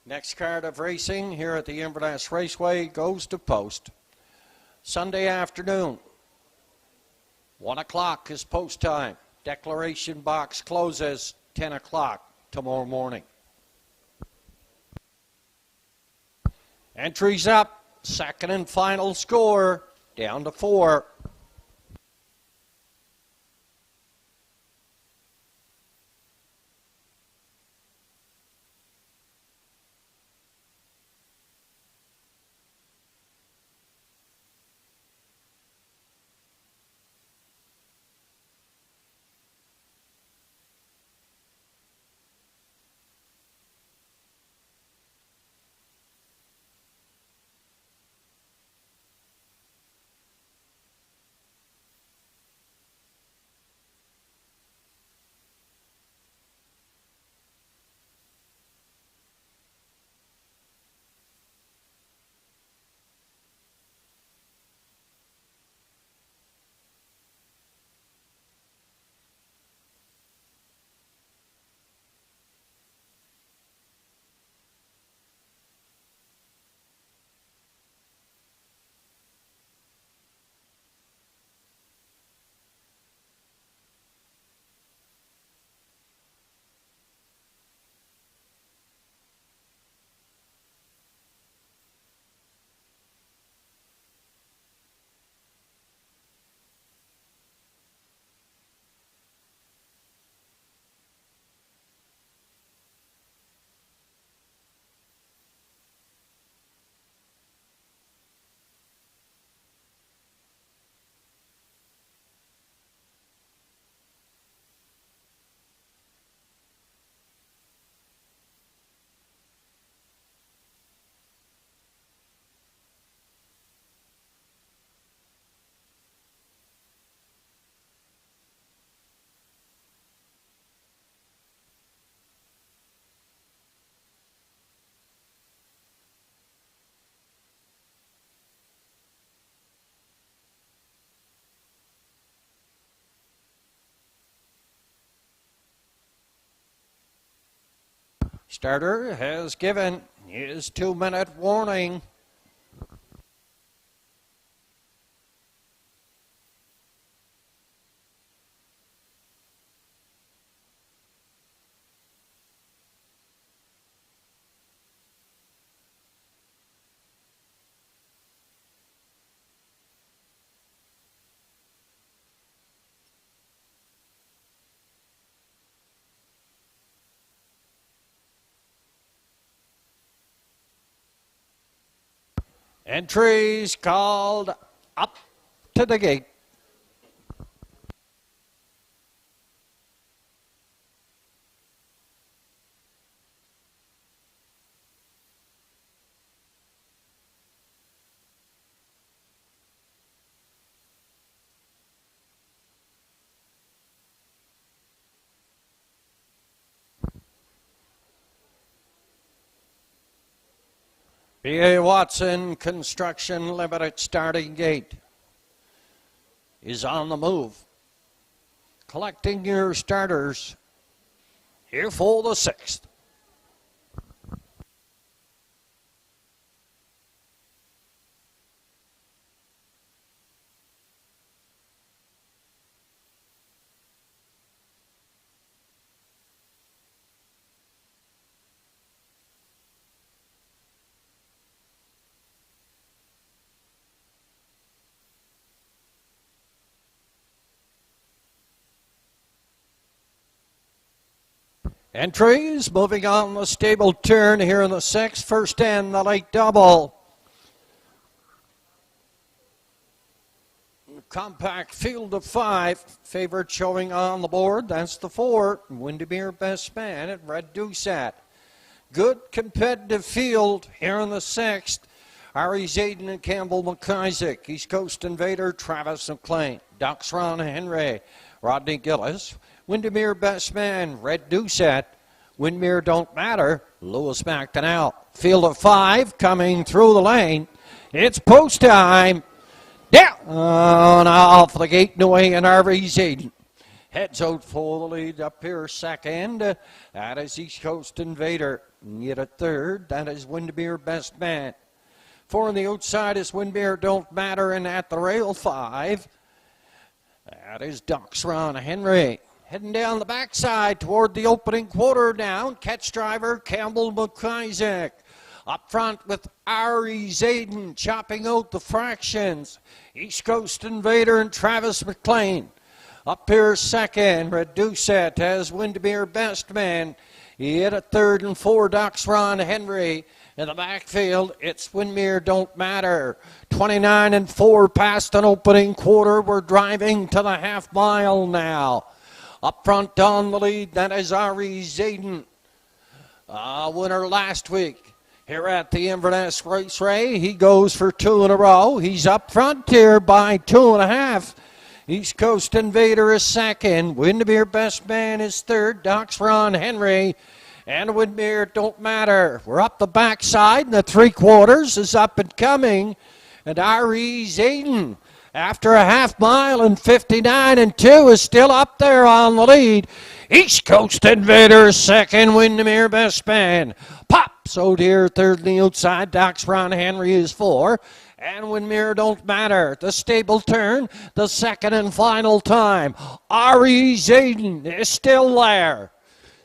Next card of racing here at the Inverness Raceway goes to post. Sunday afternoon, 1 o'clock is post time. Declaration box closes 10 o'clock tomorrow morning. Entries up, second and final score, down to 4. Starter has given his 2-minute warning. Entries called up to the gate. B.A. Watson Construction Limited starting gate is on the move. Collecting your starters here for the 6th. Entries moving on the stable turn here in the 6th. First in the late double. Compact field of 5. Favorite showing on the board. That's the 4. Windermere Best Man at Red Doucette. Good competitive field here in the 6th. Ari Zayden and Campbell McIsaac. East Coast Invader, Travis McLean. Ducks Ron Henry. Rodney Gillis. Windermere Best Man, Red Doucette. Windermere Don't Matter, Lewis McDonnell. Field of 5 coming through the lane. It's post time. Down off the gate, Noe and RV Zayden. Heads out for the lead up here second. That is East Coast Invader. Yet at third, that is Windermere Best Man. 4 on the outside is Windermere Don't Matter, and at the rail 5, that is Ducks Ron Henry. Heading down the backside toward the opening quarter down. Catch driver Campbell McIsaac. Up front with Ari Zayden chopping out the fractions. East Coast Invader and Travis McLean. Up here second, Red Doucette has Windermere Best Man. He hit at third and 4, Ducks Ron Henry. In the backfield, it's Windermere Don't Matter. 29 and 4 past an opening quarter. We're driving to the half mile now. Up front on the lead, that is Ari Zayden. Winner last week here at the Inverness Raceway. He goes for 2 in a row. He's up front here by 2.5. East Coast Invader is second. Windermere Best Man is third. Ducks Ron Henry. And Windermere Don't Matter. We're up the backside, and the 3/4 is up and coming. And Ari Zayden, after a half mile and 59 and 2, is still up there on the lead. East Coast Invader second, Windermere Best Man. Pops out here third on the outside. Ducks Ron Henry is 4. And Windermere Don't Matter. The stable turn, the second and final time. Ari Zayden is still there.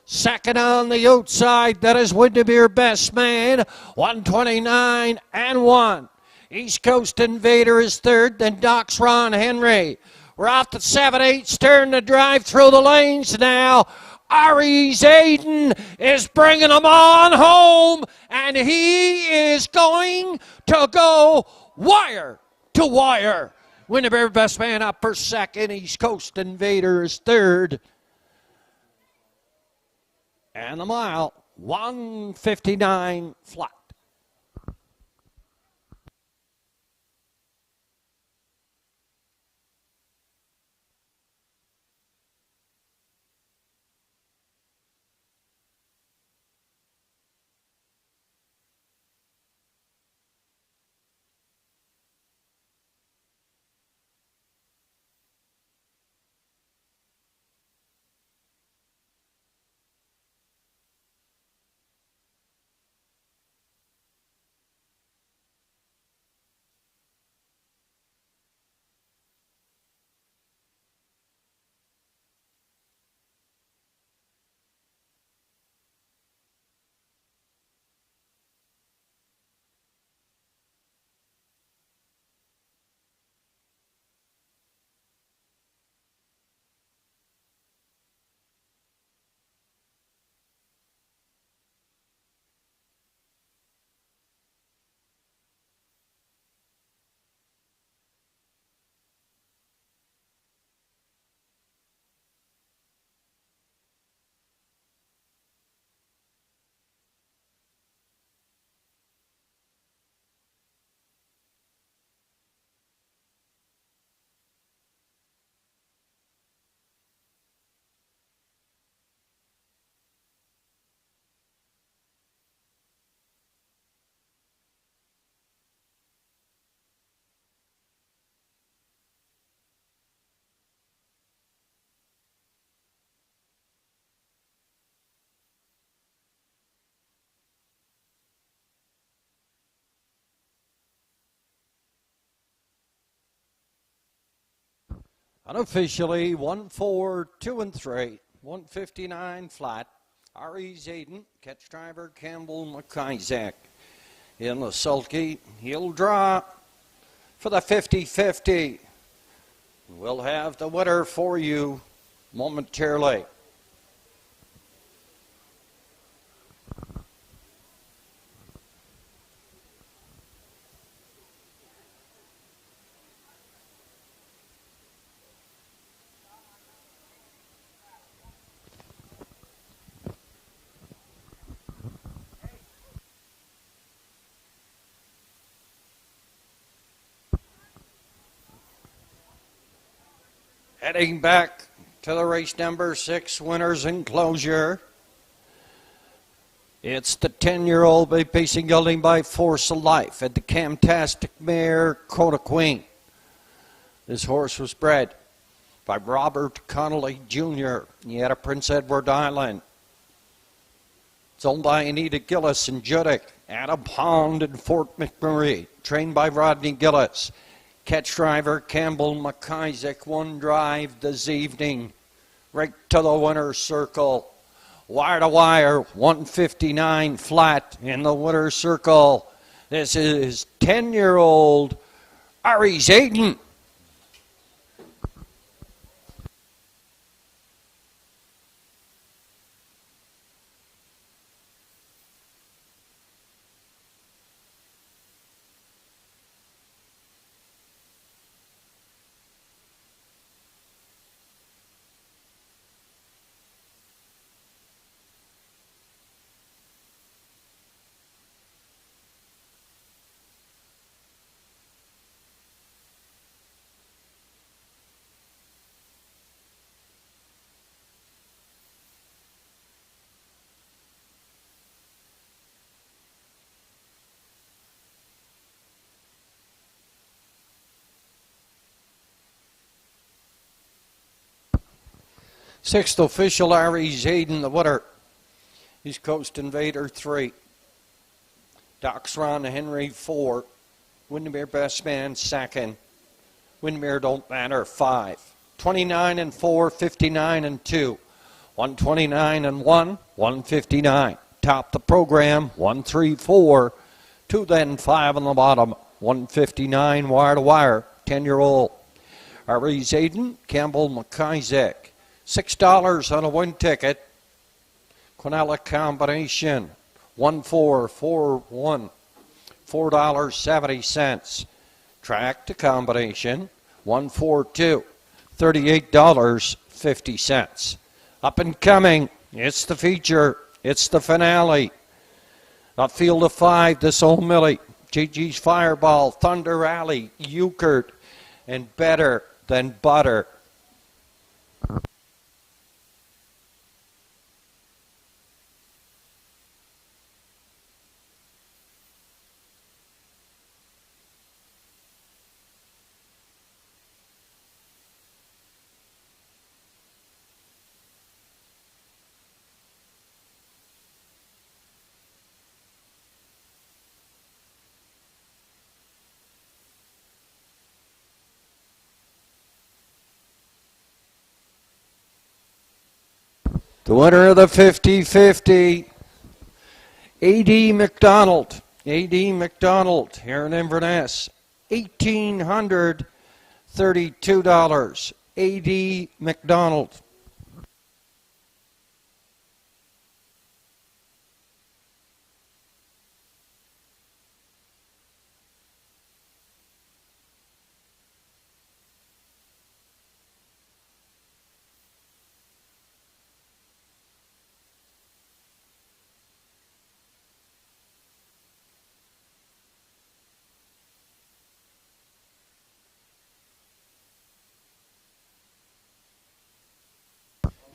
Second on the outside, that is Windermere Best Man. 129 and 1. East Coast Invader is third, then Ducks Ron Henry. We're off the 7/8, starting to drive through the lanes now. Ari Zayden is bringing them on home, and he is going to go wire to wire. Windermere Best Man up for second. East Coast Invader is third. And the mile, 1:59 flat. Unofficially, 1-4, 2 and 3, 159 flat. R.E. Zayden, catch driver Campbell McIsaac. In the sulky, he'll draw for the 50-50. We'll have the winner for you momentarily. Heading back to the race number 6 winners enclosure. It's the 10-year-old by pacing gelding by Force of Life at the Camtastic mare Kona Queen. This horse was bred by Robert Connolly Jr. He had a Prince Edward Island. It's owned by Anita Gillis and Judick at a pond in Fort McMurray, trained by Rodney Gillis. Catch driver Campbell McIsaac, one drive this evening, right to the winner's circle. Wire to wire, 159 flat in the winner's circle. This is 10-year-old R.E. Zayden. Sixth official, R.E. Zayden, the winner. He's Coast Invader 3. Doxron Henry 4. Windermere Best Man 2nd. Windermere Don't Matter 5. 29 and 4, 59 and 2. 129 and 1, 159. Top the program, 134. 2 then 5 on the bottom. 159 wire to wire, 10-year-old. R.E. Zayden, Campbell McIsaac. $6 on a win ticket. Quinella combination, 1441, $4.70. Track to combination, 142, $38.50. Up and coming, it's the feature, it's the finale. A field of 5, this old Millie, GG's Fireball, Thunder Alley, Euchert, and Better Than Butter. The winner of the 50-50, A.D. McDonald. A.D. McDonald here in Inverness, $1,832. A.D. McDonald.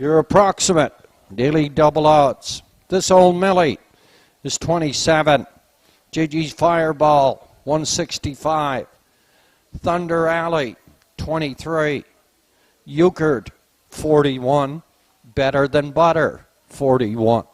Your approximate daily double odds. This old Millie is 27. JG's Fireball, 165. Thunder Alley, 23. Euchert, 41. Better Than Butter, 41.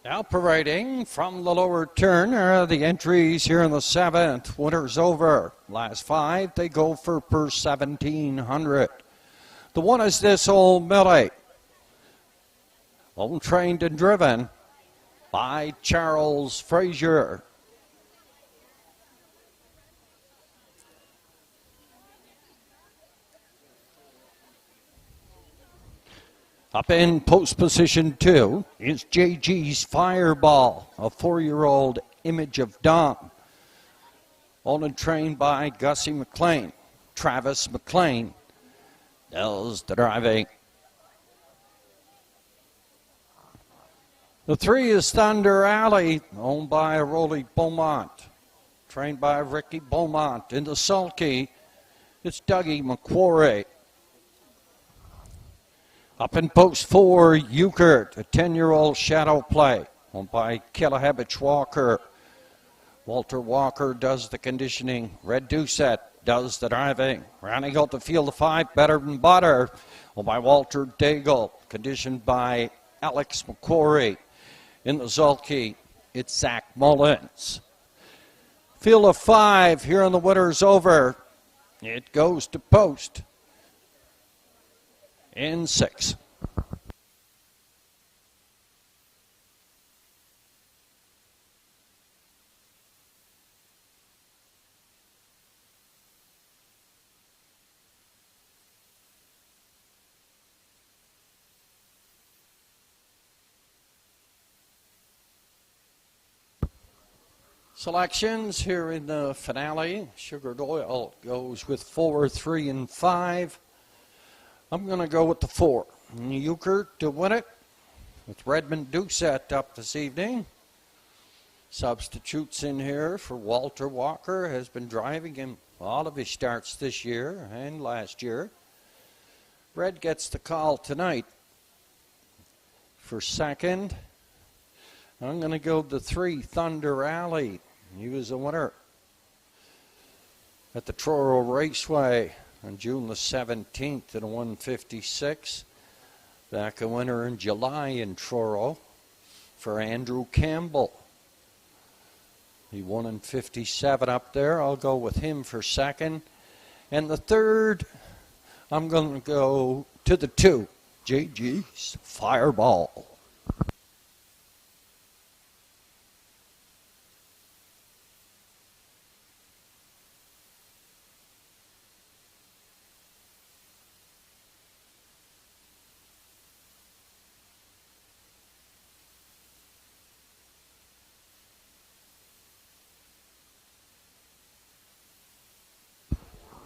Now parading from the lower turn are the entries here in the 7th. Winner's over. Last 5, they go for per 1,700. The one is this old Millie. Owned, trained, and driven by Charles Frazier. Up in post position 2 is JG's Fireball, a 4-year-old image of Dom. Owned and trained by Gussie McLean. Travis McLean does the driving. The 3 is Thunder Alley, owned by Rolly Beaumont. Trained by Ricky Beaumont. In the sulky, it's Dougie McQuarrie. Up in post 4, Euchert, a 10-year-old shadow play, owned by Killahabich Walker. Walter Walker does the conditioning. Red Doucette does the driving. Rounding out the field of 5, Better Than Butter, owned by Walter Daigle, conditioned by Alex McQuarrie. In the sulky, it's Zach Mullins. Field of 5 here on the winner's over. It goes to post in 6. Selections here in the finale. Sugared Oil goes with 4, 3, and 5. I'm going to go with the 4. Euchert to win it with Redmond Doucette up this evening. Substitutes in here for Walter Walker. Has been driving in all of his starts this year and last year. Red gets the call tonight for second. I'm going to go the 3, Thunder Alley. He was a winner at the Truro Raceway on June the 17th in a 156. Back a winner in July in Truro for Andrew Campbell. He won in 57 up there. I'll go with him for second. And the 3rd, I'm going to go to the 2, JG's Fireball.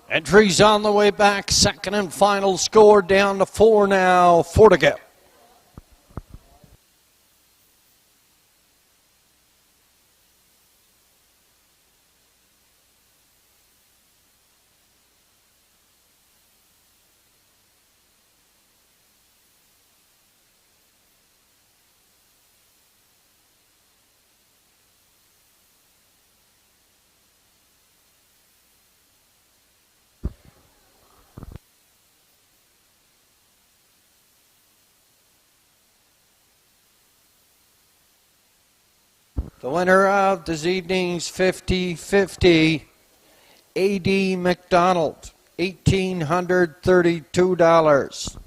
Entries on the way back. Second and final score down to 4 now. 4 to go. The winner of this evening's 50-50, A.D. McDonald, $1,832.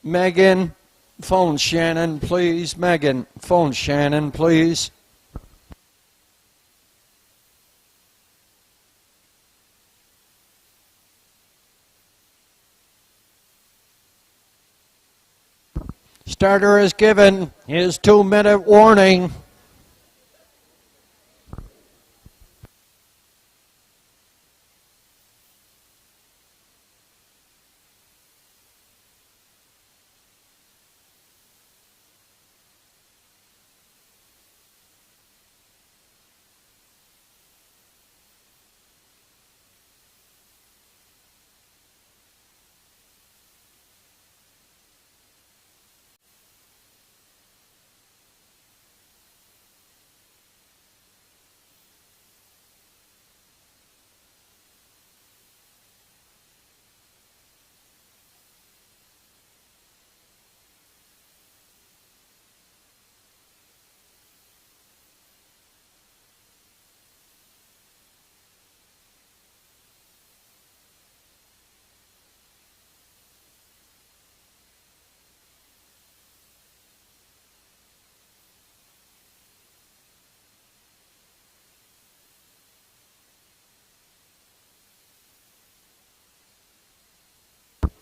Megan, phone Shannon, please. Megan, phone Shannon, please. Starter is given his 2-minute warning.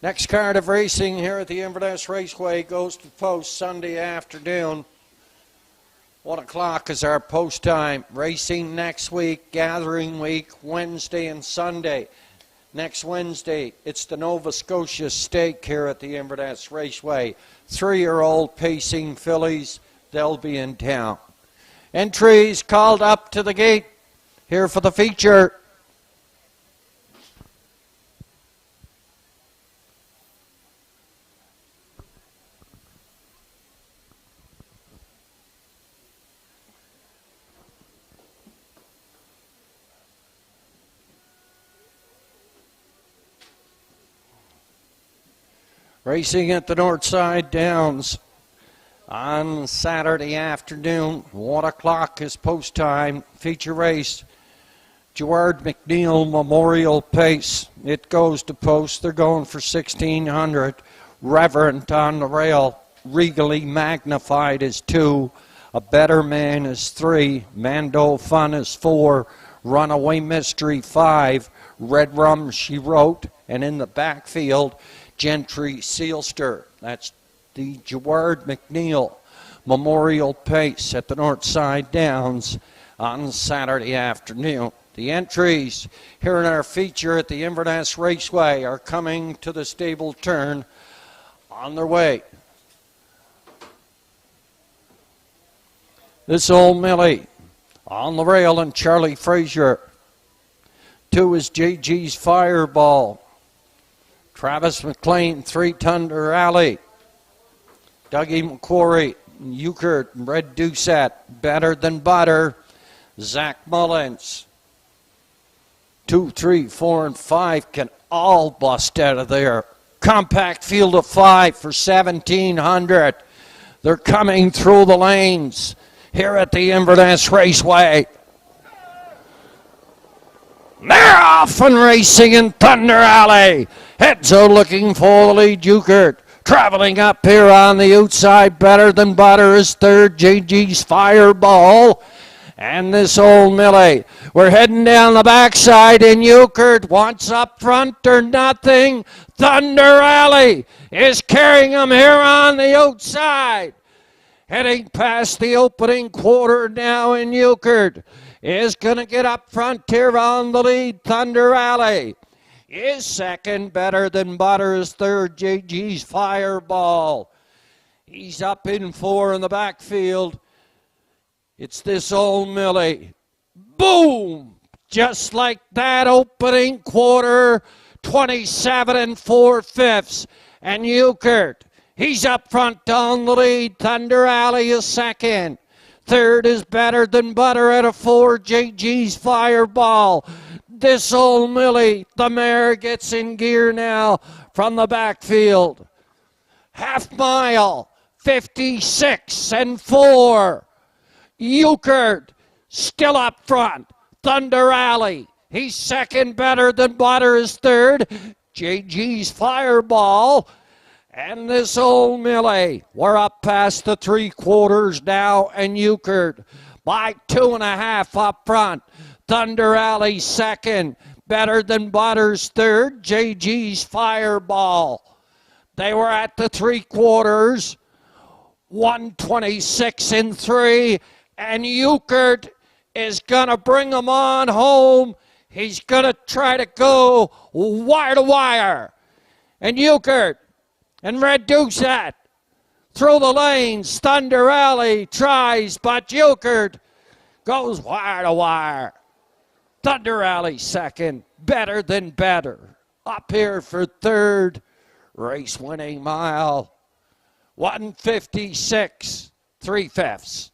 Next card of racing here at the Inverness Raceway goes to post Sunday afternoon. 1 o'clock is our post time. Racing next week, gathering week, Wednesday and Sunday. Next Wednesday, it's the Nova Scotia Stake here at the Inverness Raceway. 3-year-old pacing fillies, they'll be in town. Entries called up to the gate here for the feature. Racing at the Northside Downs on Saturday afternoon. 1 o'clock is post time. Feature race, Gerard McNeil Memorial Pace. It goes to post. They're going for 1,600. Reverend on the rail. Regally Magnified is 2. A Better Man is 3. Mando Fun is 4. Runaway Mystery 5. Red Rum She Wrote. And in the backfield, Gentry Sealster. That's the Gerard McNeil Memorial Pace at the Northside Downs on Saturday afternoon. The entries here in our feature at the Inverness Raceway are coming to the stable turn on their way. This Old Millie on the rail and Charlie Frazier. 2 is JG's Fireball. Travis McLean, 3 Thunder Alley. Dougie McQuarrie, Euchert, Red Doucette, Better Than Butter. Zach Mullins. 2, 3, 4, and 5 can all bust out of there. Compact field of 5 for 1,700. They're coming through the lanes here at the Inverness Raceway. They're off and racing in Thunder Alley. Hedzo looking for the lead. Euchert traveling up here on the outside. Better Than Butter is 3rd. JG's Fireball. And this Old Millie. We're heading down the backside, and Euchert wants up front or nothing. Thunder Alley is carrying him here on the outside. Heading past the opening quarter now, and Euchert is going to get up front here on the lead. Thunder Alley is 2nd. Better Than Butter is 3rd. JG's Fireball. He's up in 4 in the backfield. It's this Old Millie. Boom! Just like that, opening quarter, 27 4/5. And Euchert, he's up front on the lead. Thunder Alley is 2nd. 3rd is Better Than Butter at a 4. JG's Fireball. This Old Millie, the mare, gets in gear now from the backfield. Half mile, 56 and 4. Euchert still up front. Thunder Alley, he's 2nd. Better Than Butter is 3rd. JG's Fireball. And this old Millie, we're up past the 3/4 now, and Euchred by 2.5 up front. Thunder Alley second, Better Than Butters third, JG's Fireball. They were at the 3/4, 1:26 in 3, and Euchred is going to bring them on home. He's going to try to go wire to wire. And Euchred and Red Doucette through the lanes. Thunder Alley tries, but Euchred goes wire to wire. Thunder Alley second, Better Than Better. Up here for third, race winning mile, 1:56, 3/5.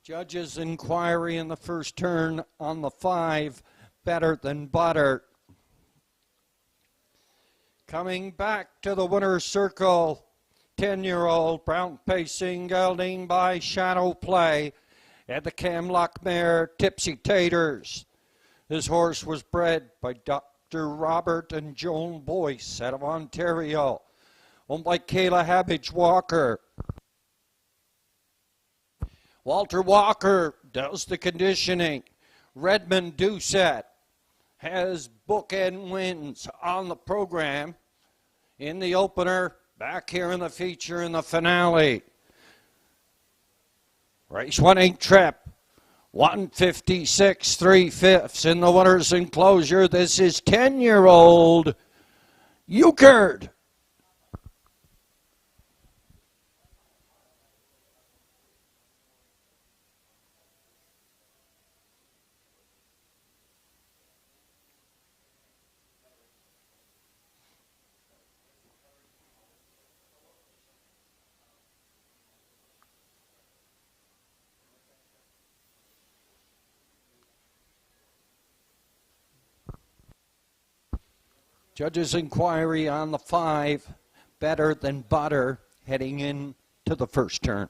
Judges' inquiry in the first turn on the 5, Better Than Butter. Coming back to the winner's circle, 10-year-old Brown Pacing, gelding by Shadow Play, and the Camlock mare Tipsy Taters. This horse was bred by Dr. Robert and Joan Boyce out of Ontario, owned by Kayla Habbage Walker. Walter Walker does the conditioning. Redmond Doucette has bookend wins on the program in the opener, back here in the feature in the finale. Race winning trip, 1:56, 3/5 in the winner's enclosure. This is 10-year-old Euchred. Judges' inquiry on the 5, Better Than Butter, heading into the first turn.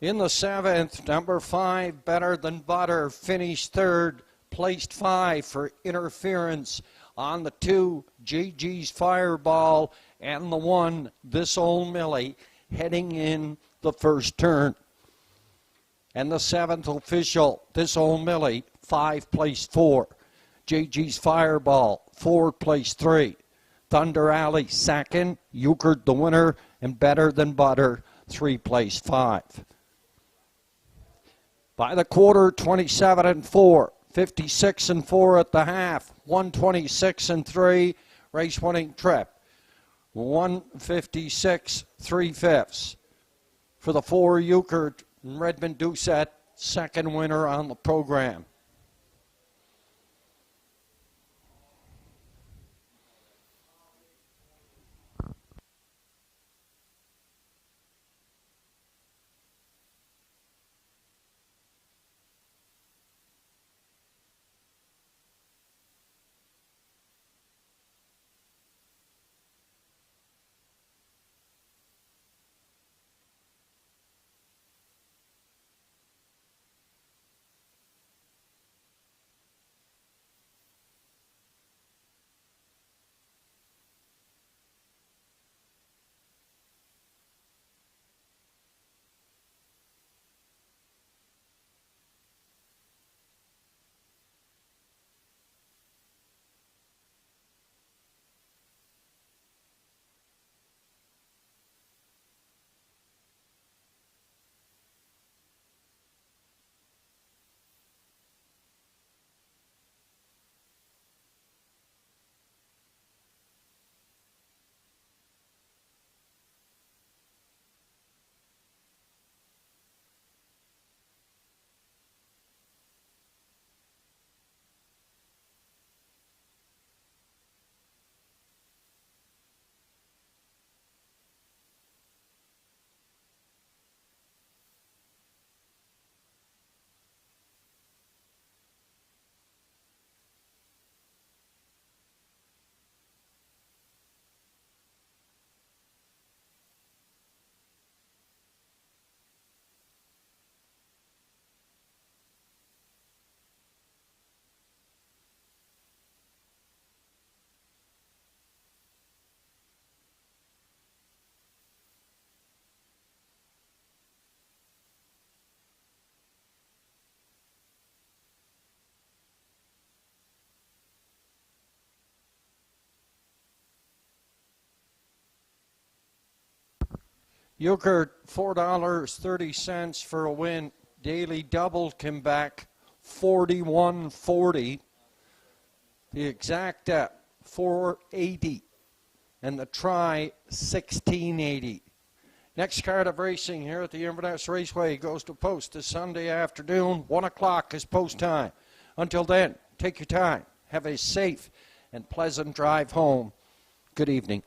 In the 7th, number 5, Better Than Butter, finished 3rd, placed 5 for interference on the 2, JG's Fireball, and the 1, This Old Millie, heading in the first turn. And the 7th official, This Old Millie, 5, placed 4. JG's Fireball, 4, placed 3. Thunder Alley, 2nd. Euchred, the winner, and Better Than Butter, 3, placed 5. By the quarter, 27-4, 56-4 at the half, 126-3, race winning trip, 156 3/5. For the 4, Euchred and Redmond Doucette, 2nd winner on the program. Euchred, $4.30 for a win. Daily Double came back, 41.40. The exacta, 4.80. And the try, 16.80. Next card of racing here at the Inverness Raceway goes to post this Sunday afternoon. 1 o'clock is post time. Until then, take your time. Have a safe and pleasant drive home. Good evening.